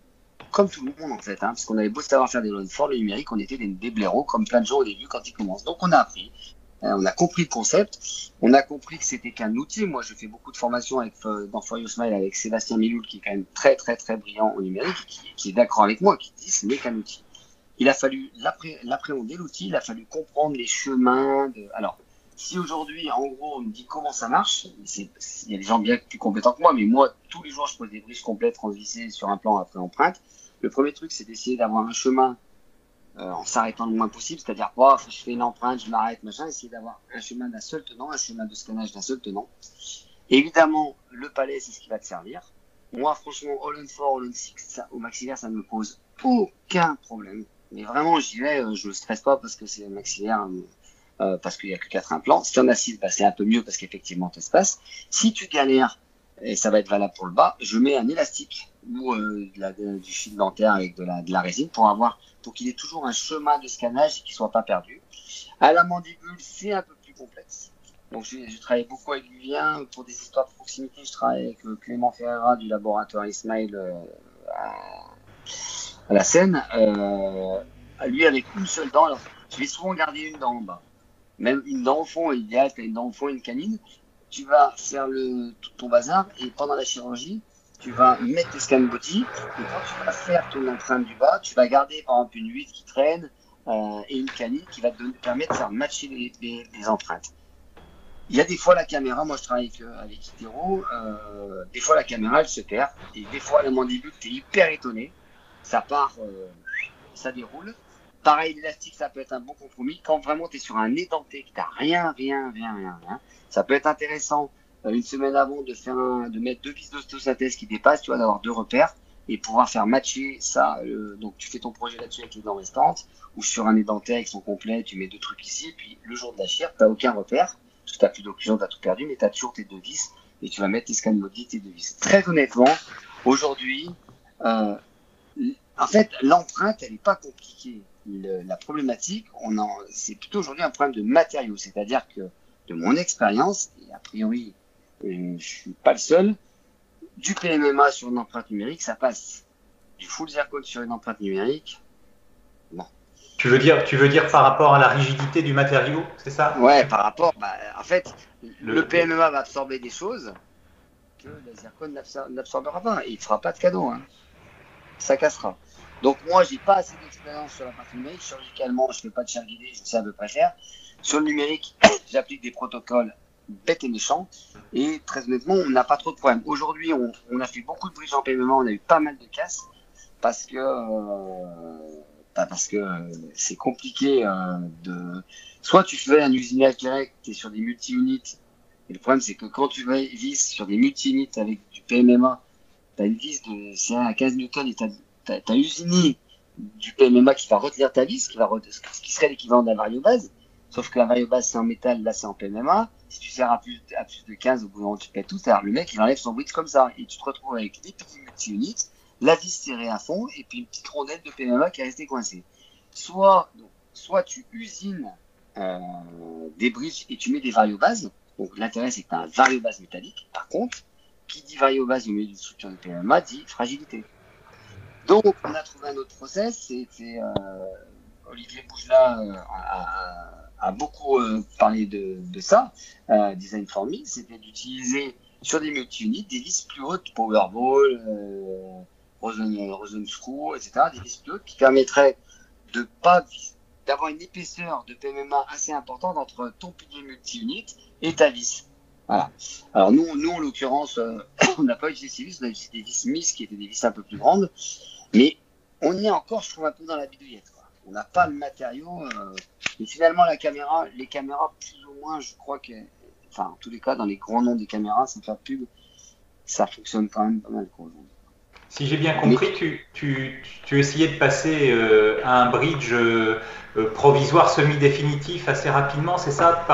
comme tout le monde, en fait, hein, parce qu'on avait beau savoir faire des Holland-Ford, le numérique, on était des blaireaux, comme plein de gens au début quand ils commencent. Donc, on a appris. On a compris le concept, on a compris que c'était qu'un outil. Moi, je fais beaucoup de formations dans For You Smile avec Sébastien Miloul, qui est quand même très, très, très brillant au numérique, qui est d'accord avec moi, qui dit que ce n'est qu'un outil. Il a fallu l'appréhender, l'outil, il a fallu comprendre les chemins. Alors, si aujourd'hui, en gros, on me dit comment ça marche, il y a des gens bien plus compétents que moi, mais moi, tous les jours, je pose des briches complètes transvissées sur un plan après empreinte. Le premier truc, c'est d'essayer d'avoir un chemin en s'arrêtant le moins possible, c'est-à-dire, je fais une empreinte, je m'arrête, machin, essayer d'avoir un chemin d'un seul tenant, un chemin de scannage d'un seul tenant. Évidemment, le palais, c'est ce qui va te servir. Moi, franchement, Holland-Ford, Holland-6, au maxillaire, ça ne me pose aucun problème. Mais vraiment, j'y vais, je ne stresse pas parce que c'est un maxillaire, parce qu'il n'y a que 4 implants. Si tu en as 6, c'est un peu mieux parce qu'effectivement, tu espaces. Si tu galères, et ça va être valable pour le bas, je mets un élastique ou du fil dentaire avec de la résine pour qu'il ait toujours un chemin de scannage et qu'il ne soit pas perdu. À la mandibule, c'est un peu plus complexe. Donc, je travaille beaucoup avec Vivien. Pour des histoires de proximité, je travaille avec Clément Ferreira du laboratoire Ismail à la Seine. Lui, avec une seule dent, alors, je vais souvent garder une dent en bas. Même une dent au fond, idéal, tu as une dent au fond, une canine. Tu vas faire tout ton bazar et pendant la chirurgie, tu vas mettre tes scan body et quand tu vas faire ton empreinte du bas, tu vas garder par exemple une huile qui traîne et une canine qui va te permettre de faire matcher les empreintes. Il y a des fois la caméra, moi je travaille avec Itero, des fois la caméra elle se perd et des fois la mandibule tu es hyper étonné, ça part, ça déroule. Pareil, l'élastique, ça peut être un bon compromis. Quand vraiment tu es sur un édenté, que tu n'as rien, ça peut être intéressant une semaine avant de mettre 2 vis d'ostéosynthèse qui dépassent, tu vois, d'avoir 2 repères et pouvoir faire matcher ça. Donc tu fais ton projet là-dessus avec les dents restantes ou sur un édenté avec son complet, tu mets 2 trucs ici et puis le jour de la chire, tu n'as aucun repère, parce que tu n'as plus d'occlusion, tu as tout perdu, mais tu as toujours tes 2 vis et tu vas mettre tes scans body, tes 2 vis. Très honnêtement, aujourd'hui, en fait, l'empreinte, elle n'est pas compliquée. La problématique, c'est plutôt aujourd'hui un problème de matériaux. C'est-à-dire que, de mon expérience, et a priori, je ne suis pas le seul, du PMMA sur une empreinte numérique, ça passe. Du full zircon sur une empreinte numérique, non. Tu veux dire par rapport à la rigidité du matériau, c'est ça? Ouais, par rapport, en fait, le PMMA va absorber des choses que le zircon n'absorbera pas. Et il ne fera pas de cadeau, hein. Ça cassera. Donc moi, j'ai pas assez d'expérience sur la partie numérique. Chirurgicalement, je fais pas de chair guidée, je sais à peu près faire. Sur le numérique, j'applique des protocoles bête et méchant. Et très honnêtement, on n'a pas trop de problèmes. Aujourd'hui, on a fait beaucoup de bridge en PMMA, on a eu pas mal de casses parce que c'est compliqué de. Soit tu fais un usinage direct, tu es sur des multi-units. Et le problème, c'est que quand tu vises sur des multi-units avec du PMMA, tu as une vis de à 15 newtons et tu as usiné du PMMA qui va retenir ta vis, ce qui serait l'équivalent de la variobase. Sauf que la variobase, c'est en métal, là, c'est en PMMA. Si tu sers à plus de 15, au bout d'un moment, tu pètes tout. C'est-à-dire, le mec, il enlève son bridge comme ça. Et tu te retrouves avec des petits multi-units, la vis serrée à fond, et puis une petite rondelle de PMMA qui est restée coincée. Soit tu usines des bridges et tu mets des variobases. Donc l'intérêt, c'est que tu as un variobase métallique. Par contre, qui dit variobase au milieu d'une structure de PMMA dit fragilité. Donc on a trouvé un autre process. Olivier Bougela a beaucoup parlé de ça, Design for Me, c'était d'utiliser sur des multi-units des vis plus hautes, Powerball, Rosen Screw, etc., des vis plus hautes qui permettraient d'avoir une épaisseur de PMMA assez importante entre ton pilier multi-unit et ta vis. Voilà. Alors nous en l'occurrence, on n'a pas utilisé ces vis, on a utilisé des vis MIS qui étaient des vis un peu plus grandes, mais on est encore, je trouve, un peu dans la bidouillette, quoi. On n'a pas le matériau, mais finalement les caméras, plus ou moins, je crois que, enfin, en tous les cas, dans les grands noms des caméras, sans faire pub, ça fonctionne quand même pas mal, quoi. Si j'ai bien compris, tu essayais de passer à un bridge provisoire semi-définitif assez rapidement, c'est ça?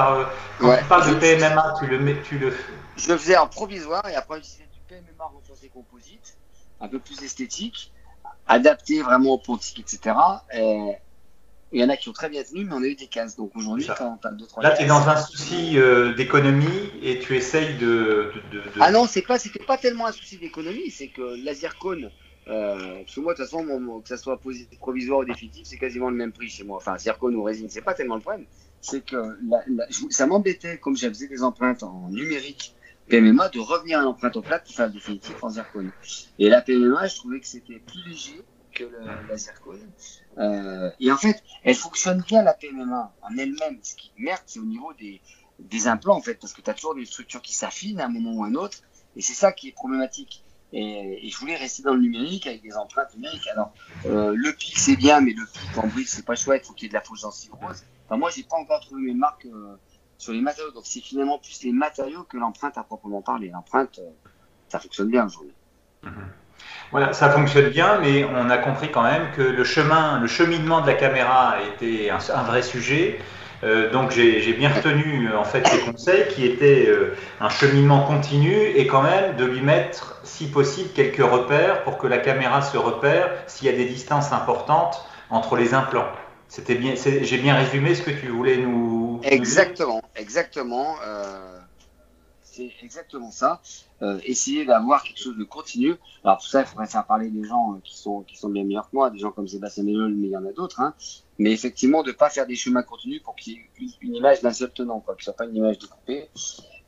Quand tu parles de PMMA, Je le faisais en provisoire et après j'utilisais du PMMA renforcé composite, un peu plus esthétique, adapté vraiment au pontique, etc. Et il y en a qui ont très bien tenu, mais on a eu des casses. Donc aujourd'hui, quand tu as 2-3 là, tu es dans un souci d'économie et tu essayes de... Ah non, c'était pas tellement un souci d'économie, c'est que la zircone, parce que moi, de toute façon, que ça soit provisoire ou définitif, c'est quasiment le même prix chez moi. Enfin, zircone ou résine, c'est pas tellement le problème. C'est que ça m'embêtait, comme je faisais des empreintes en numérique PMMA, de revenir à l'empreinte au plat pour faire le définitif en zircone. Et la PMMA, je trouvais que c'était plus léger que la zircone. Et en fait, elle fonctionne bien, la PMMA, en elle-même. Ce qui merde, c'est au niveau des implants, en fait, parce que tu as toujours des structures qui s'affinent à un moment ou à un autre, et c'est ça qui est problématique. Et je voulais rester dans le numérique avec des empreintes numériques. Alors, le pic, c'est bien, mais le pic en bridge, c'est pas chouette, il faut qu'il y ait de la fausse gencive rose. Enfin, moi, j'ai pas encore trouvé mes marques sur les matériaux, donc c'est finalement plus les matériaux que l'empreinte à proprement parler. L'empreinte, ça fonctionne bien aujourd'hui. Voilà, ça fonctionne bien, mais on a compris quand même que le cheminement de la caméra était un vrai sujet. Donc j'ai bien retenu en fait tes conseils qui étaient un cheminement continu et quand même de lui mettre, si possible, quelques repères pour que la caméra se repère s'il y a des distances importantes entre les implants. C'était bien, j'ai bien résumé ce que tu voulais nous Exactement. C'est exactement ça. Essayer d'avoir quelque chose de continu. Alors pour ça, il faudrait faire parler des gens qui sont bien meilleurs que moi, des gens comme Sébastien Ménol, mais il y en a d'autres. Hein. Mais effectivement, de pas faire des chemins continus pour qu'il y ait une image d'un seul tenant, quoi, que ce soit pas une image découpée.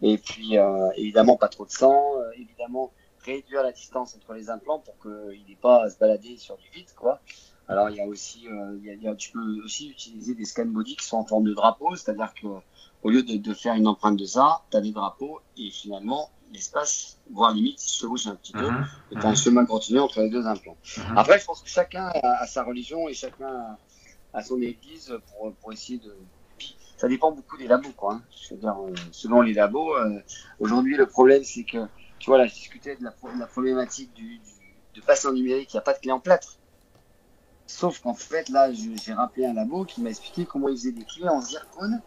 Et puis évidemment pas trop de sang. Évidemment réduire la distance entre les implants pour qu'il n'ait pas à se balader sur du vide, quoi. Alors il y a aussi, tu peux aussi utiliser des scan body qui sont en forme de drapeau, c'est-à-dire que au lieu de faire une empreinte de ça, tu as des drapeaux et finalement l'espace, voire limite, se chevauche un petit peu, et tu as un chemin continu entre les deux implants. Après, je pense que chacun a sa religion et chacun a son église pour essayer de. Ça dépend beaucoup des labos, quoi. Hein. Je veux dire, selon les labos, aujourd'hui le problème c'est que, tu vois, là je discutais de la problématique de passer en numérique, il n'y a pas de clé en plâtre. Sauf qu'en fait, là, j'ai rappelé un labo qui m'a expliqué comment ils faisaient des clés en zircone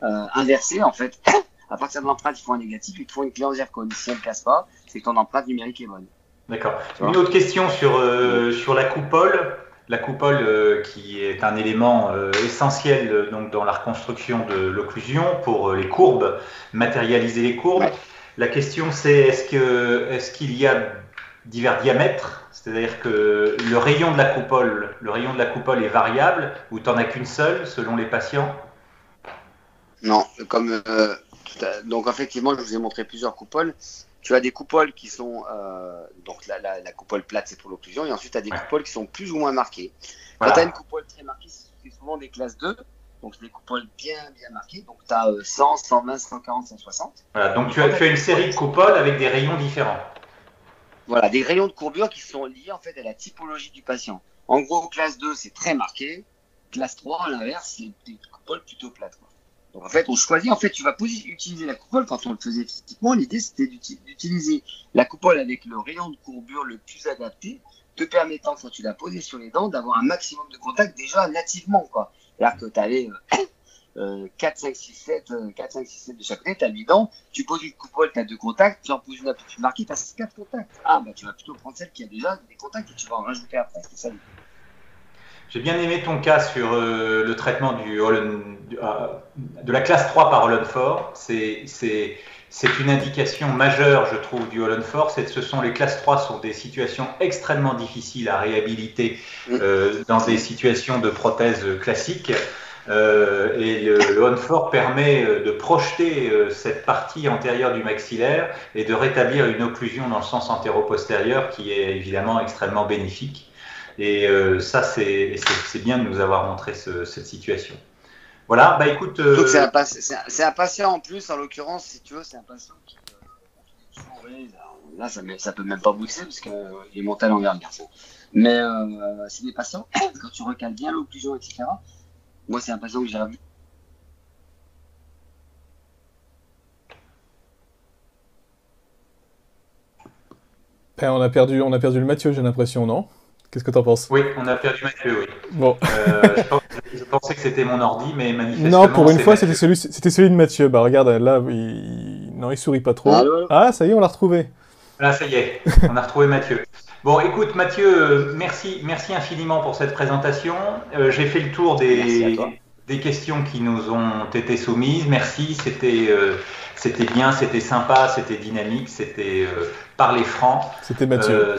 inversées, en fait. À partir de l'empreinte, ils font un négatif, ils te font une clé en zircone. Si elle ne casse pas, c'est que ton empreinte numérique est bonne. D'accord. Une autre question sur la coupole. La coupole qui est un élément essentiel donc, dans la reconstruction de l'occlusion pour les courbes, matérialiser les courbes. Ouais. La question c'est est-ce qu'il y a divers diamètres? C'est-à-dire que le rayon de la coupole est variable ou tu n'en as qu'une seule selon les patients? Non, donc effectivement, je vous ai montré plusieurs coupoles. Tu as des coupoles qui sont donc la coupole plate, c'est pour l'occlusion, et ensuite tu as des coupoles qui sont plus ou moins marquées. Quand tu as une coupole très marquée, c'est souvent des classes 2, Donc, c'est des coupoles bien marquées. Donc, tu as 100, 120, 140, 160. Voilà, donc tu as une série de coupoles avec des rayons différents. Voilà, des rayons de courbure qui sont liés en fait à la typologie du patient. En gros, classe 2, c'est très marqué. Classe 3, à l'inverse, c'est des coupoles plutôt plates, quoi. Donc en fait, on choisit, en fait, tu vas utiliser la coupole quand on le faisait physiquement. L'idée, c'était d'utiliser la coupole avec le rayon de courbure le plus adapté, te permettant, quand tu l'as posée sur les dents, d'avoir un maximum de contact déjà nativement, quoi. C'est-à-dire que tu avais 4, 5, 6, 7 de chaque côté, tu as 8 dents, tu poses une coupole, tu as 2 contacts, tu en poses une un peu plus marquée, tu as 4 contacts. Ah, bah tu vas plutôt prendre celle qui a déjà des contacts et tu vas en rajouter après. C'est ça. J'ai bien aimé ton cas sur le traitement de la classe 3 par Holland-Fort. C'est une indication majeure, je trouve, du Holland-Fort. Ce sont les classes 3 sont des situations extrêmement difficiles à réhabiliter dans des situations de prothèse classiques. Et le Holland-Fort permet de projeter cette partie antérieure du maxillaire et de rétablir une occlusion dans le sens antéro-postérieur qui est évidemment extrêmement bénéfique. Et ça, c'est bien de nous avoir montré cette situation. Voilà, bah écoute... Donc c'est un patient en plus, en l'occurrence, si tu veux, c'est un patient qui... là, ça peut même pas bouger parce qu'il est monté à l'envers, le garçon. Mais c'est des patients, quand tu recales bien l'occlusion, etc. Moi, c'est un patient que j'ai revu. On a perdu le Mathieu, j'ai l'impression, non? Qu'est-ce que tu en penses? Oui, on a perdu Mathieu, oui. Bon. Je pensais que c'était mon ordi, mais manifestement... Non, pour une fois, c'était celui de Mathieu. Bah regarde, là, il sourit pas trop. Ah, ça y est, on l'a retrouvé. Là, ça y est, on a retrouvé Mathieu. Bon, écoute, Mathieu, merci infiniment pour cette présentation. J'ai fait le tour des questions qui nous ont été soumises. Merci, c'était bien, c'était sympa, c'était dynamique, c'était parler franc. C'était Mathieu.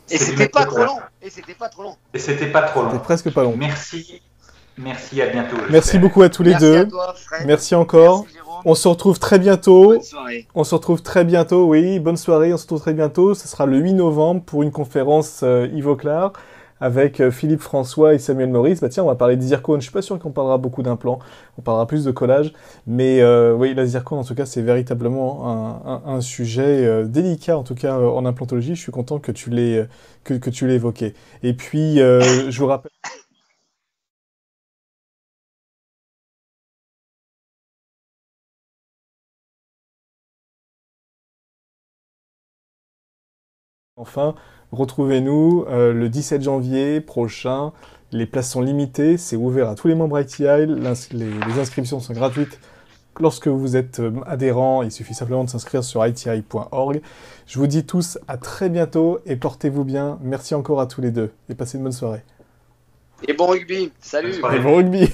Et c'était pas trop long. C'était presque pas long. Merci, à bientôt. Merci beaucoup à tous les deux. À toi, Fred. Merci encore. Merci, on se retrouve très bientôt. Bonne soirée. On se retrouve très bientôt, oui. Bonne soirée, on se retrouve très bientôt. Ce sera le 8 novembre pour une conférence Ivoclar avec Philippe François et Samuel Maurice. Bah tiens, on va parler de zircone. Je suis pas sûr qu'on parlera beaucoup d'implants. On parlera plus de collage. Mais oui, la zircone, en tout cas, c'est véritablement un sujet délicat, en tout cas en implantologie. Je suis content que tu l'aies évoqué. Et puis, je vous rappelle... Enfin, retrouvez-nous le 17 janvier prochain. Les places sont limitées, c'est ouvert à tous les membres ITI. Les inscriptions sont gratuites. Lorsque vous êtes adhérent, il suffit simplement de s'inscrire sur iti.org. Je vous dis tous à très bientôt et portez-vous bien. Merci encore à tous les deux et passez une bonne soirée. Et bon rugby. Salut. Et bon rugby.